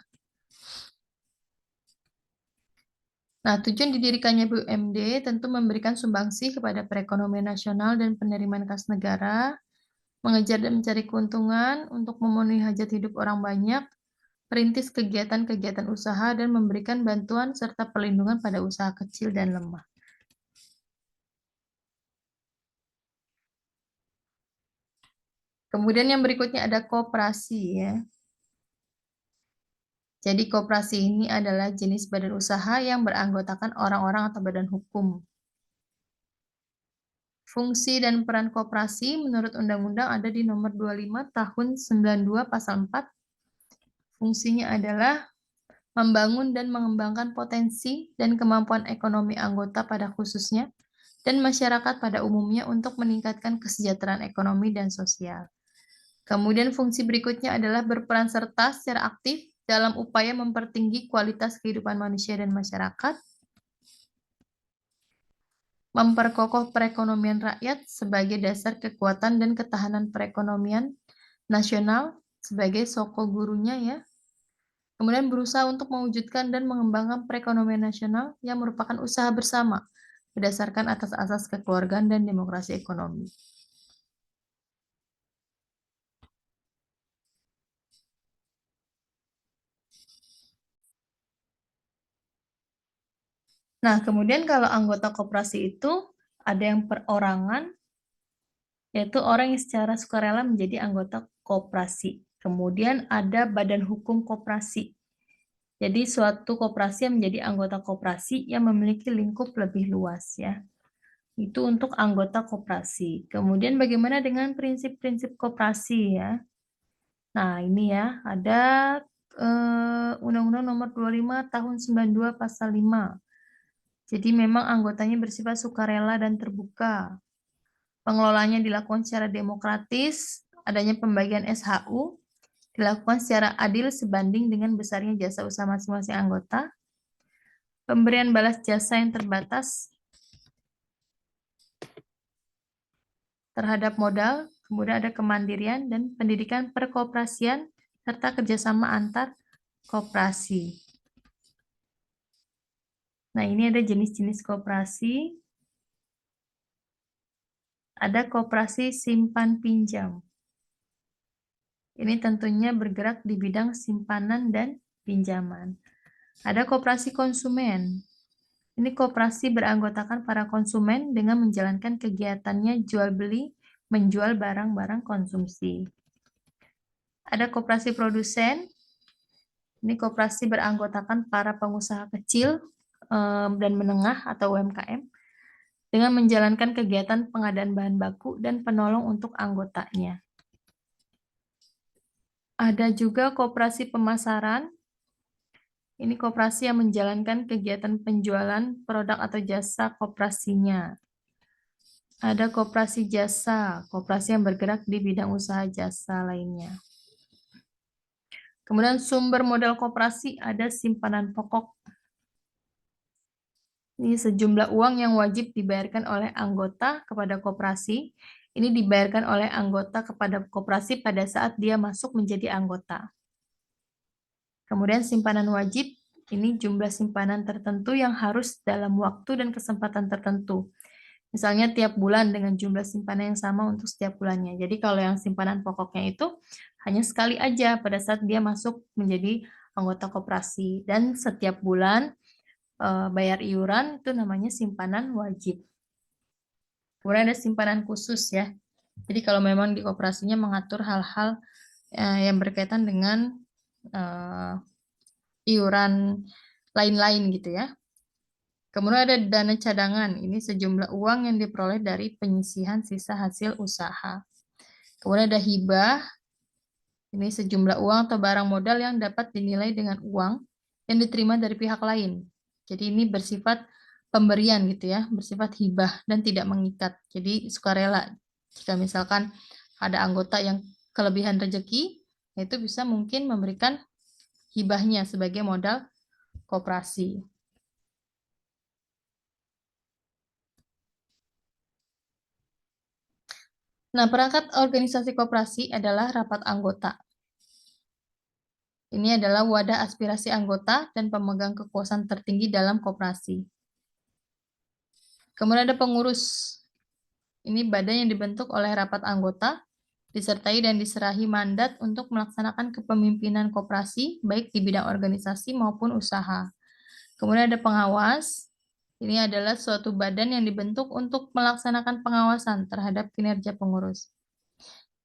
A: Nah, tujuan didirikannya BUMD tentu memberikan sumbangsi kepada perekonomian nasional dan penerimaan kas negara, mengejar dan mencari keuntungan untuk memenuhi hajat hidup orang banyak, perintis kegiatan-kegiatan usaha, dan memberikan bantuan serta perlindungan pada usaha kecil dan lemah. Kemudian yang berikutnya ada koperasi ya. Jadi koperasi ini adalah jenis badan usaha yang beranggotakan orang-orang atau badan hukum. Fungsi dan peran koperasi menurut Undang-Undang ada di nomor 25 tahun 92 pasal 4. Fungsinya adalah membangun dan mengembangkan potensi dan kemampuan ekonomi anggota pada khususnya dan masyarakat pada umumnya untuk meningkatkan kesejahteraan ekonomi dan sosial. Kemudian fungsi berikutnya adalah berperan serta secara aktif dalam upaya mempertinggi kualitas kehidupan manusia dan masyarakat, memperkokoh perekonomian rakyat sebagai dasar kekuatan dan ketahanan perekonomian nasional sebagai soko gurunya ya. Kemudian berusaha untuk mewujudkan dan mengembangkan perekonomian nasional yang merupakan usaha bersama berdasarkan atas asas kekeluargaan dan demokrasi ekonomi. Nah, kemudian kalau anggota koperasi itu ada yang perorangan, yaitu orang yang secara sukarela menjadi anggota koperasi. Kemudian ada badan hukum koperasi. Jadi suatu koperasi yang menjadi anggota koperasi yang memiliki lingkup lebih luas ya. Itu untuk anggota koperasi. Kemudian bagaimana dengan prinsip-prinsip koperasi ya? Nah, ini ya, ada Undang-Undang Nomor 25 Tahun 92 Pasal 5. Jadi memang anggotanya bersifat sukarela dan terbuka. Pengelolaannya dilakukan secara demokratis, adanya pembagian SHU, dilakukan secara adil sebanding dengan besarnya jasa usaha masing-masing anggota, pemberian balas jasa yang terbatas terhadap modal, kemudian ada kemandirian dan pendidikan perkoperasian, serta kerjasama antar koperasi. Nah, ini ada jenis-jenis koperasi. Ada koperasi simpan pinjam. Ini tentunya bergerak di bidang simpanan dan pinjaman. Ada koperasi konsumen. Ini koperasi beranggotakan para konsumen dengan menjalankan kegiatannya jual beli, menjual barang-barang konsumsi. Ada koperasi produsen. Ini koperasi beranggotakan para pengusaha kecil dan menengah atau UMKM dengan menjalankan kegiatan pengadaan bahan baku dan penolong untuk anggotanya. Ada juga koperasi pemasaran. Ini koperasi yang menjalankan kegiatan penjualan produk atau jasa koperasinya. Ada koperasi jasa, koperasi yang bergerak di bidang usaha jasa lainnya. Kemudian sumber modal koperasi ada simpanan pokok. Ini sejumlah uang yang wajib dibayarkan oleh anggota kepada koperasi. Ini dibayarkan oleh anggota kepada koperasi pada saat dia masuk menjadi anggota. Kemudian simpanan wajib, ini jumlah simpanan tertentu yang harus dalam waktu dan kesempatan tertentu. Misalnya tiap bulan dengan jumlah simpanan yang sama untuk setiap bulannya. Jadi kalau yang simpanan pokoknya itu hanya sekali aja pada saat dia masuk menjadi anggota koperasi. Dan setiap bulan bayar iuran itu namanya simpanan wajib. Kemudian ada simpanan khusus ya. Jadi kalau memang di koperasinya mengatur hal-hal yang berkaitan dengan iuran lain-lain gitu ya. Kemudian ada dana cadangan, ini sejumlah uang yang diperoleh dari penyisihan sisa hasil usaha. Kemudian ada hibah, ini sejumlah uang atau barang modal yang dapat dinilai dengan uang yang diterima dari pihak lain. Jadi ini bersifat pemberian gitu ya, bersifat hibah dan tidak mengikat. Jadi sukarela. Jika misalkan ada anggota yang kelebihan rezeki, itu bisa mungkin memberikan hibahnya sebagai modal koperasi. Nah, perangkat organisasi koperasi adalah rapat anggota. Ini adalah wadah aspirasi anggota dan pemegang kekuasaan tertinggi dalam koperasi. Kemudian ada pengurus. Ini badan yang dibentuk oleh rapat anggota, disertai dan diserahi mandat untuk melaksanakan kepemimpinan koperasi, baik di bidang organisasi maupun usaha. Kemudian ada pengawas. Ini adalah suatu badan yang dibentuk untuk melaksanakan pengawasan terhadap kinerja pengurus.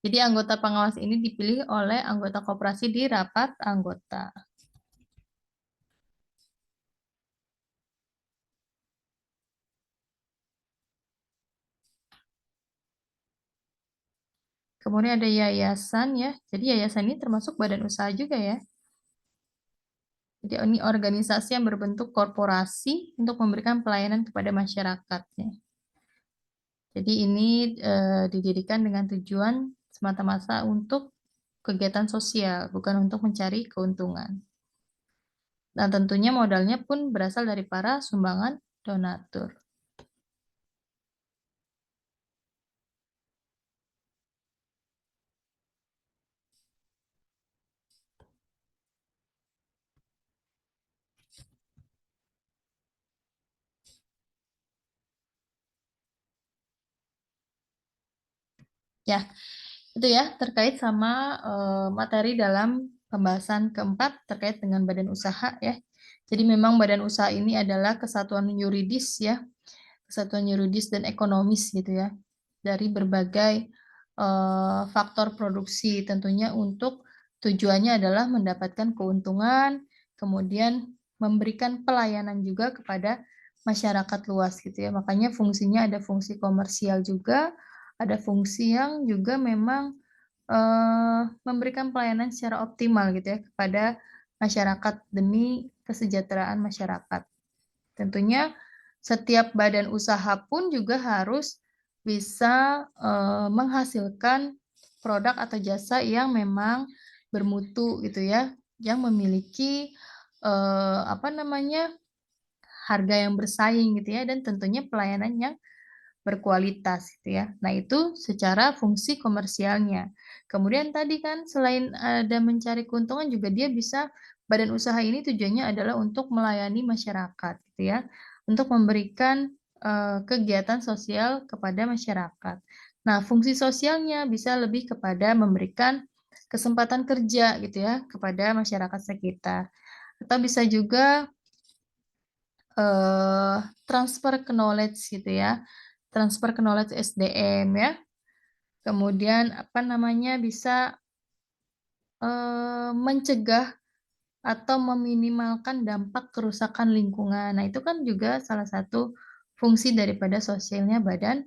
A: Jadi anggota pengawas ini dipilih oleh anggota koperasi di rapat anggota. Kemudian ada yayasan ya. Jadi yayasan ini termasuk badan usaha juga ya. Jadi ini organisasi yang berbentuk korporasi untuk memberikan pelayanan kepada masyarakat ya. Jadi ini didirikan dengan tujuan semata-mata untuk kegiatan sosial, bukan untuk mencari keuntungan. Dan tentunya modalnya pun berasal dari para sumbangan donatur. Ya, itu ya terkait sama materi dalam pembahasan keempat terkait dengan badan usaha ya. Jadi memang badan usaha ini adalah kesatuan yuridis ya, kesatuan yuridis dan ekonomis gitu ya, dari berbagai faktor produksi tentunya untuk tujuannya adalah mendapatkan keuntungan, kemudian memberikan pelayanan juga kepada masyarakat luas gitu ya. Makanya fungsinya ada fungsi komersial juga, ada fungsi yang juga memang memberikan pelayanan secara optimal gitu ya kepada masyarakat demi kesejahteraan masyarakat. Tentunya setiap badan usaha pun juga harus bisa menghasilkan produk atau jasa yang memang bermutu gitu ya, yang memiliki apa namanya harga yang bersaing gitu ya, dan tentunya pelayanan yang berkualitas gitu ya. Nah, itu secara fungsi komersialnya. Kemudian tadi kan selain ada mencari keuntungan juga dia bisa badan usaha ini tujuannya adalah untuk melayani masyarakat gitu ya. Untuk memberikan kegiatan sosial kepada masyarakat. Nah, fungsi sosialnya bisa lebih kepada memberikan kesempatan kerja gitu ya kepada masyarakat sekitar. Atau bisa juga transfer knowledge gitu ya, transfer knowledge SDM ya. Kemudian apa namanya bisa mencegah atau meminimalkan dampak kerusakan lingkungan. Nah, itu kan juga salah satu fungsi daripada sosialnya badan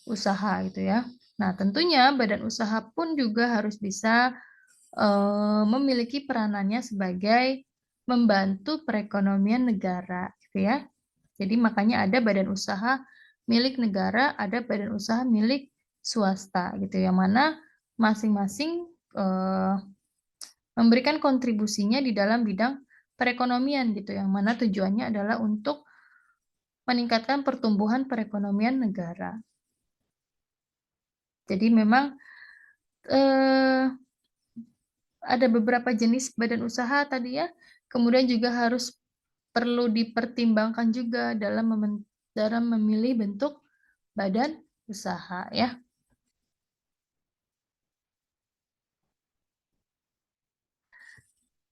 A: usaha gitu ya. Nah, tentunya badan usaha pun juga harus bisa memiliki peranannya sebagai membantu perekonomian negara gitu ya. Jadi makanya ada badan usaha milik negara, ada badan usaha milik swasta gitu, yang mana masing-masing memberikan kontribusinya di dalam bidang perekonomian gitu, yang mana tujuannya adalah untuk meningkatkan pertumbuhan perekonomian negara. Jadi memang eh, ada beberapa jenis badan usaha tadi ya, kemudian juga harus perlu dipertimbangkan juga dalam memilih bentuk badan usaha ya.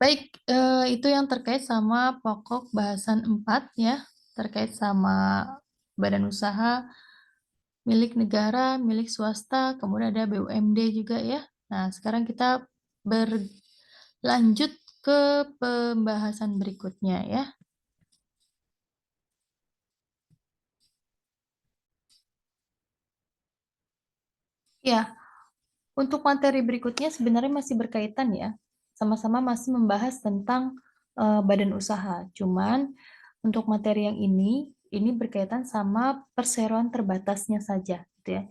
A: Baik, itu yang terkait sama pokok bahasan 4 ya, terkait sama badan usaha milik negara, milik swasta, kemudian ada BUMD juga ya. Nah, sekarang kita berlanjut ke pembahasan berikutnya ya. Ya, untuk materi berikutnya sebenarnya masih berkaitan ya, sama-sama masih membahas tentang badan usaha. Cuman untuk materi yang ini berkaitan sama perseroan terbatasnya saja, gitu ya.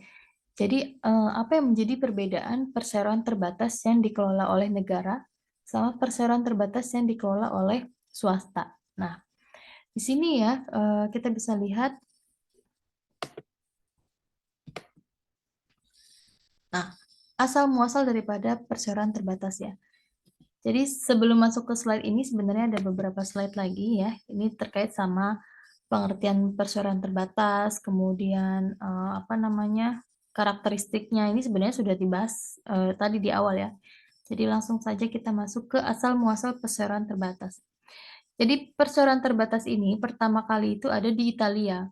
A: Jadi apa yang menjadi perbedaan perseroan terbatas yang dikelola oleh negara sama perseroan terbatas yang dikelola oleh swasta. Nah, di sini ya kita bisa lihat. Nah, asal muasal daripada perseroan terbatas ya. Jadi sebelum masuk ke slide ini sebenarnya ada beberapa slide lagi ya. Ini terkait sama pengertian perseroan terbatas, kemudian apa namanya karakteristiknya ini sebenarnya sudah dibahas tadi di awal ya. Jadi langsung saja kita masuk ke asal muasal perseroan terbatas. Jadi perseroan terbatas ini pertama kali itu ada di Italia.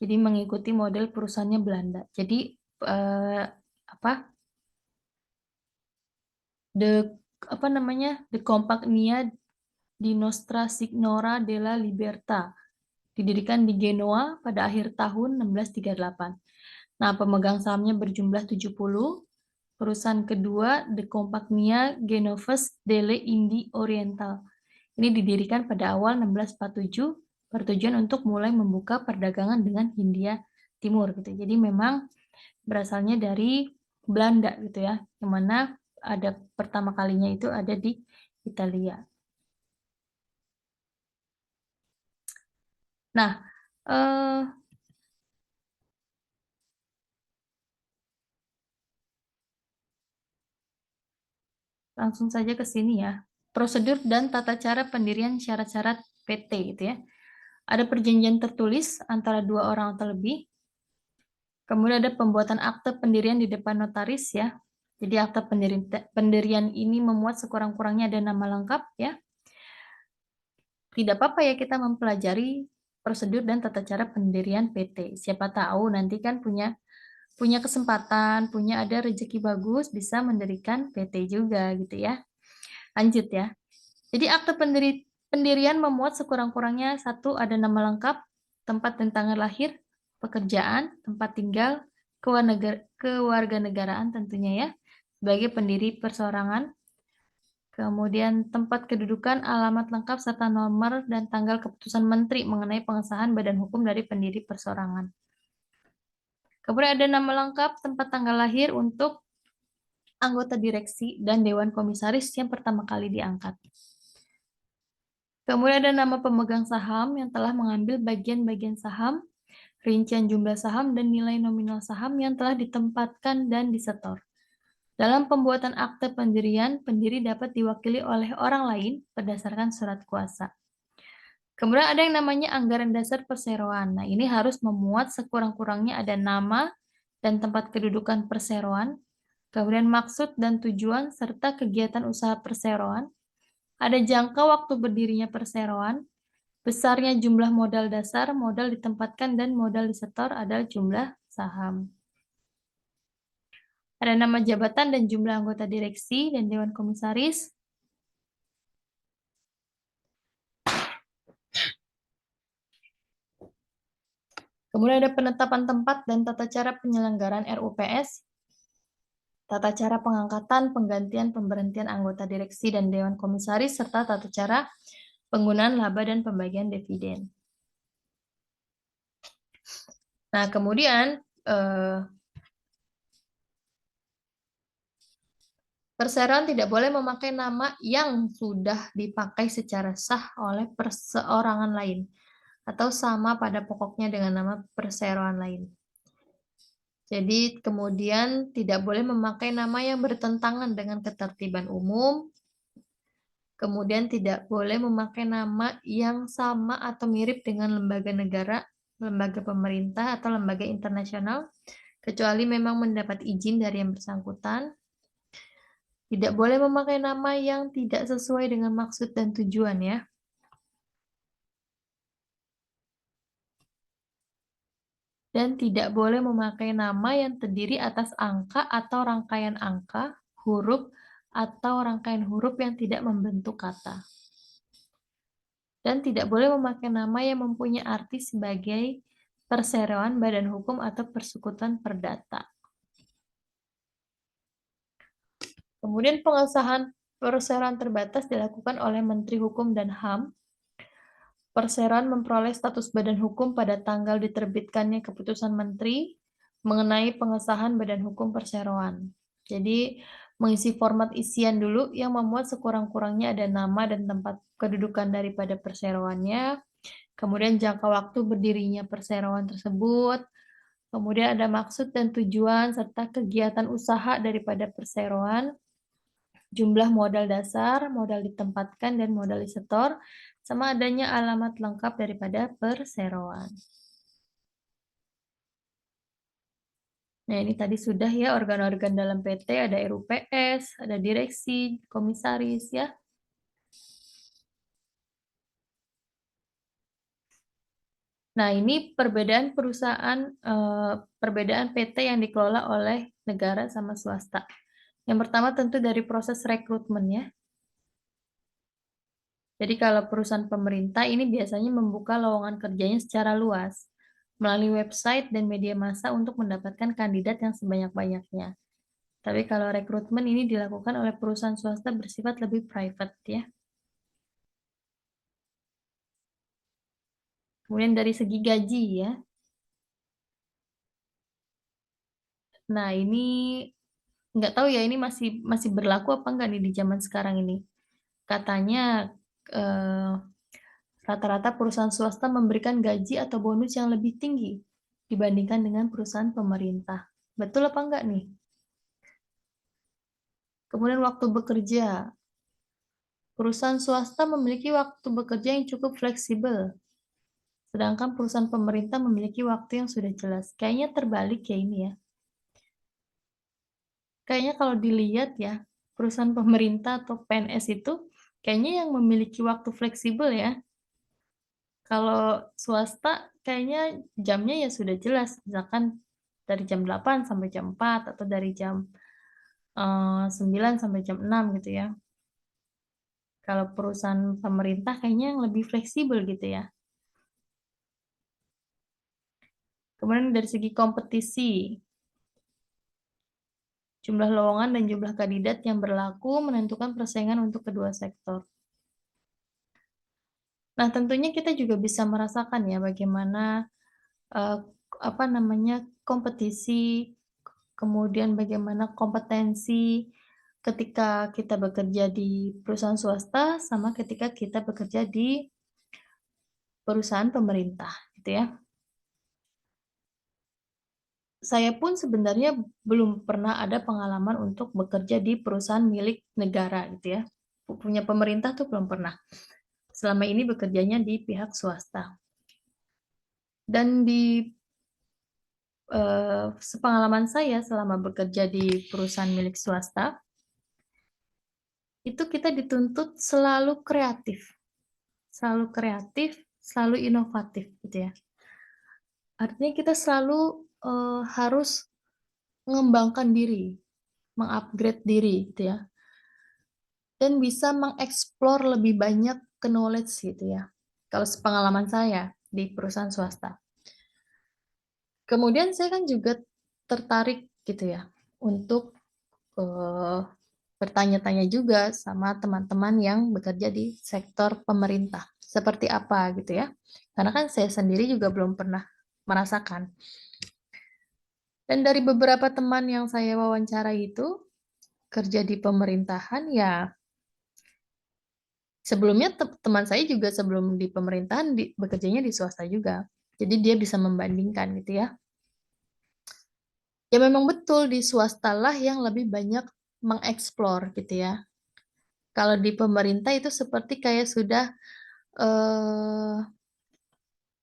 A: Jadi mengikuti model perusahaannya Belanda. Jadi apa the apa namanya the Compagnia di Nostra Signora della Libertà, didirikan di Genoa pada akhir tahun 1638. Nah, pemegang sahamnya berjumlah 70. Perusahaan kedua, The Compagnia Genoves delle Indie Oriental. Ini didirikan pada awal 1647, bertujuan untuk mulai membuka perdagangan dengan Hindia Timur gitu. Jadi memang berasalnya dari Belanda gitu ya, yang mana ada pertama kalinya itu ada di Italia. Nah, eh, langsung saja ke sini ya. Prosedur dan tata cara pendirian syarat-syarat PT gitu ya. Ada perjanjian tertulis antara dua orang atau lebih. Kemudian ada pembuatan akte pendirian di depan notaris ya. Jadi akte pendirian ini memuat sekurang-kurangnya ada nama lengkap ya. Tidak apa-apa ya kita mempelajari prosedur dan tata cara pendirian PT. Siapa tahu nanti kan punya punya kesempatan, punya ada rezeki bagus bisa mendirikan PT juga gitu ya. Lanjut ya. Jadi akte pendirian memuat sekurang-kurangnya satu ada nama lengkap, tempat dan tanggal lahir, pekerjaan, tempat tinggal, kewarganegaraan tentunya ya, sebagai pendiri perseorangan, kemudian tempat kedudukan, alamat lengkap, serta nomor dan tanggal keputusan menteri mengenai pengesahan badan hukum dari pendiri perseorangan. Kemudian ada nama lengkap, tempat tanggal lahir untuk anggota direksi dan dewan komisaris yang pertama kali diangkat. Kemudian ada nama pemegang saham yang telah mengambil bagian-bagian saham, rincian jumlah saham, dan nilai nominal saham yang telah ditempatkan dan disetor. Dalam pembuatan akte pendirian, pendiri dapat diwakili oleh orang lain berdasarkan surat kuasa. Kemudian ada yang namanya anggaran dasar perseroan. Nah, ini harus memuat sekurang-kurangnya ada nama dan tempat kedudukan perseroan, kemudian maksud dan tujuan serta kegiatan usaha perseroan, ada jangka waktu berdirinya perseroan, besarnya jumlah modal dasar, modal ditempatkan, dan modal disetor adalah jumlah saham. Ada nama jabatan dan jumlah anggota direksi dan dewan komisaris. Kemudian ada penetapan tempat dan tata cara penyelenggaraan RUPS, tata cara pengangkatan, penggantian, pemberhentian anggota direksi dan dewan komisaris, serta tata cara penggunaan laba dan pembagian dividen. Nah, kemudian perseroan tidak boleh memakai nama yang sudah dipakai secara sah oleh perseorangan lain atau sama pada pokoknya dengan nama perseroan lain. Jadi kemudian tidak boleh memakai nama yang bertentangan dengan ketertiban umum, kemudian tidak boleh memakai nama yang sama atau mirip dengan lembaga negara, lembaga pemerintah, atau lembaga internasional, kecuali memang mendapat izin dari yang bersangkutan. Tidak boleh memakai nama yang tidak sesuai dengan maksud dan tujuan ya. Dan tidak boleh memakai nama yang terdiri atas angka atau rangkaian angka, huruf, atau rangkaian huruf yang tidak membentuk kata. Dan tidak boleh memakai nama yang mempunyai arti sebagai perseroan, badan hukum, atau persekutuan perdata. Kemudian pengesahan perseroan terbatas dilakukan oleh Menteri Hukum dan HAM. Perseroan memperoleh status badan hukum pada tanggal diterbitkannya keputusan Menteri mengenai pengesahan badan hukum perseroan. Jadi mengisi format isian dulu yang memuat sekurang-kurangnya ada nama dan tempat kedudukan daripada perseroannya, kemudian jangka waktu berdirinya perseroan tersebut, kemudian ada maksud dan tujuan serta kegiatan usaha daripada perseroan, jumlah modal dasar, modal ditempatkan, dan modal disetor, sama adanya alamat lengkap daripada perseroan. Nah, ini tadi sudah ya organ-organ dalam PT, ada RUPS, ada direksi, komisaris ya. Nah, ini perbedaan perusahaan, perbedaan PT yang dikelola oleh negara sama swasta. Yang pertama tentu dari proses rekrutmen ya. Jadi kalau perusahaan pemerintah ini biasanya membuka lowongan kerjanya secara luas melalui website dan media massa untuk mendapatkan kandidat yang sebanyak-banyaknya. Tapi kalau rekrutmen ini dilakukan oleh perusahaan swasta bersifat lebih private ya. Kemudian dari segi gaji ya. Nah, ini nggak tahu ya ini masih masih berlaku apa enggak nih di zaman sekarang ini. Katanya eh, rata-rata perusahaan swasta memberikan gaji atau bonus yang lebih tinggi dibandingkan dengan perusahaan pemerintah. Betul apa enggak nih? Kemudian waktu bekerja. Perusahaan swasta memiliki waktu bekerja yang cukup fleksibel, sedangkan perusahaan pemerintah memiliki waktu yang sudah jelas. Kayaknya terbalik ya ini ya. Kayaknya kalau dilihat ya, perusahaan pemerintah atau PNS itu kayaknya yang memiliki waktu fleksibel ya. Kalau swasta kayaknya jamnya ya sudah jelas, misalkan dari jam 8 sampai jam 4 atau dari jam 9 sampai jam 6 gitu ya. Kalau perusahaan pemerintah kayaknya yang lebih fleksibel gitu ya. Kemudian dari segi kompetisi, jumlah lowongan dan jumlah kandidat yang berlaku menentukan persaingan untuk kedua sektor. Nah, tentunya kita juga bisa merasakan ya bagaimana eh, apa namanya kompetisi, kemudian bagaimana kompetensi ketika kita bekerja di perusahaan swasta sama ketika kita bekerja di perusahaan pemerintah, gitu ya. Saya pun sebenarnya belum pernah ada pengalaman untuk bekerja di perusahaan milik negara, gitu ya. Punya pemerintah tuh belum pernah. Selama ini bekerjanya di pihak swasta. Dan di sepengalaman saya selama bekerja di perusahaan milik swasta, itu kita dituntut selalu kreatif, selalu inovatif, gitu ya. Artinya kita selalu harus mengembangkan diri, mengupgrade diri, gitu ya, dan bisa mengeksplor lebih banyak ke knowledge, gitu ya. Kalau sepengalaman saya di perusahaan swasta. Kemudian saya kan juga tertarik gitu ya untuk bertanya-tanya juga sama teman-teman yang bekerja di sektor pemerintah. Seperti apa gitu ya. Karena kan saya sendiri juga belum pernah merasakan. Dan dari beberapa teman yang saya wawancara itu, kerja di pemerintahan ya, sebelumnya teman saya juga sebelum di pemerintahan bekerjanya di swasta juga. Jadi dia bisa membandingkan gitu ya. Ya memang betul di swasta lah yang lebih banyak mengeksplor gitu ya. Kalau di pemerintah itu seperti kayak sudah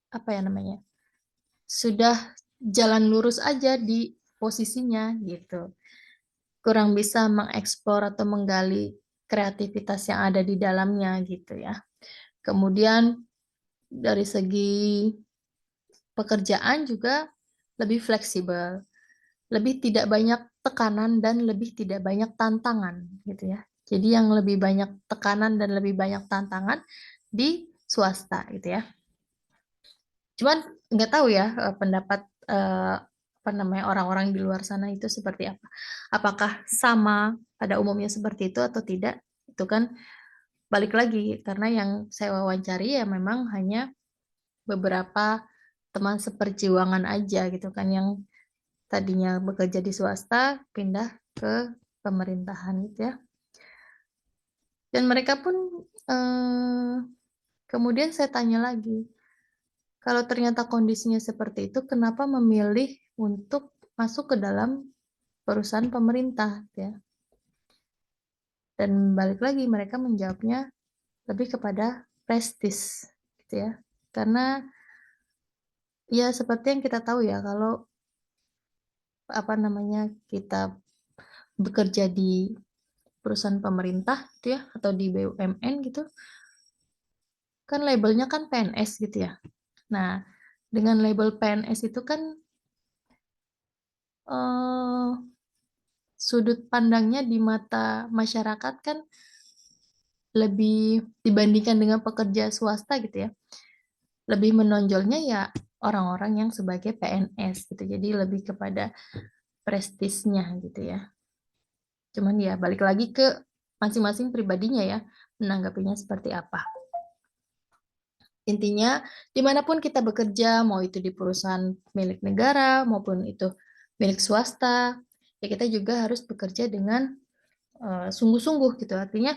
A: apa ya namanya? Sudah jalan lurus aja di posisinya gitu. Kurang bisa mengeksplor atau menggali kreativitas yang ada di dalamnya gitu ya. Kemudian dari segi pekerjaan juga lebih fleksibel, lebih tidak banyak tekanan dan lebih tidak banyak tantangan gitu ya. Jadi yang lebih banyak tekanan dan lebih banyak tantangan di swasta gitu ya. Cuman nggak tahu ya pendapat apa namanya orang-orang di luar sana itu seperti apa. Apakah sama pada umumnya seperti itu atau tidak? Itu kan balik lagi karena yang saya wawancari ya memang hanya beberapa teman seperjuangan aja gitu kan yang tadinya bekerja di swasta pindah ke pemerintahan gitu ya. Dan mereka pun kemudian saya tanya lagi, kalau ternyata kondisinya seperti itu, kenapa memilih untuk masuk ke dalam perusahaan pemerintah ya? Dan balik lagi mereka menjawabnya lebih kepada prestis gitu ya. Karena ya seperti yang kita tahu ya kalau apa namanya kita bekerja di perusahaan pemerintah gitu ya atau di BUMN gitu kan labelnya kan PNS gitu ya. Nah, dengan label PNS itu kan eh, sudut pandangnya di mata masyarakat kan lebih dibandingkan dengan pekerja swasta gitu ya. Lebih menonjolnya ya orang-orang yang sebagai PNS gitu. Jadi lebih kepada prestisnya gitu ya. Cuman ya balik lagi ke masing-masing pribadinya ya menanggapinya seperti apa. Intinya, dimanapun kita bekerja, mau itu di perusahaan milik negara maupun itu milik swasta, ya kita juga harus bekerja dengan sungguh-sungguh gitu. Artinya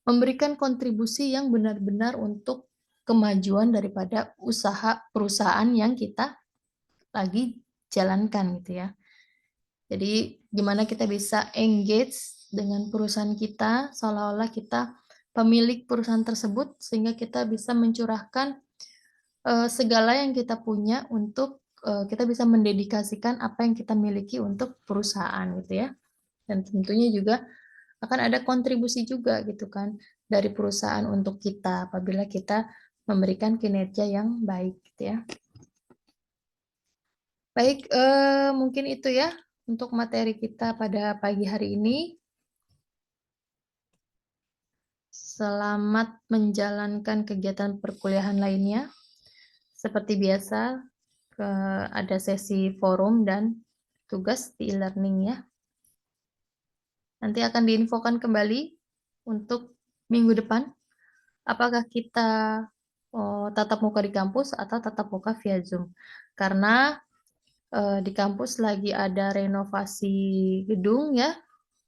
A: memberikan kontribusi yang benar-benar untuk kemajuan daripada usaha perusahaan yang kita lagi jalankan gitu ya. Jadi gimana kita bisa engage dengan perusahaan kita seolah-olah kita pemilik perusahaan tersebut sehingga kita bisa mencurahkan segala yang kita punya untuk kita bisa mendedikasikan apa yang kita miliki untuk perusahaan gitu ya. Dan tentunya juga akan ada kontribusi juga gitu kan dari perusahaan untuk kita apabila kita memberikan kinerja yang baik gitu ya. Baik, mungkin itu ya untuk materi kita pada pagi hari ini. Selamat menjalankan kegiatan perkuliahan lainnya. Seperti biasa, ada sesi forum dan tugas di e-learning ya. Nanti akan diinfokan kembali untuk minggu depan. Apakah kita tatap muka di kampus atau tatap muka via Zoom. Karena di kampus lagi ada renovasi gedung ya.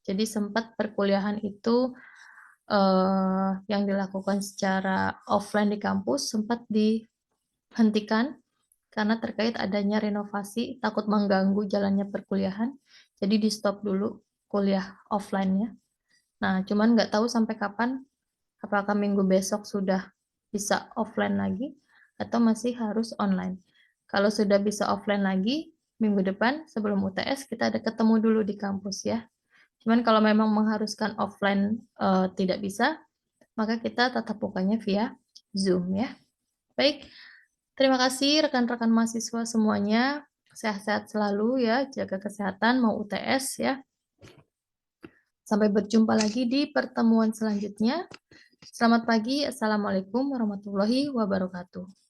A: Jadi sempat perkuliahan itu yang dilakukan secara offline di kampus sempat dihentikan karena terkait adanya renovasi takut mengganggu jalannya perkuliahan. Jadi di stop dulu kuliah offline-nya. Nah, cuman nggak tahu sampai kapan, apakah minggu besok sudah bisa offline lagi atau masih harus online. Kalau sudah bisa offline lagi, minggu depan sebelum UTS kita ada ketemu dulu di kampus ya. Cuman kalau memang mengharuskan offline tidak bisa, maka kita tatap mukanya via Zoom ya. Baik, terima kasih rekan-rekan mahasiswa semuanya. Sehat-sehat selalu ya, jaga kesehatan mau UTS ya. Sampai berjumpa lagi di pertemuan selanjutnya. Selamat pagi, Assalamualaikum warahmatullahi wabarakatuh.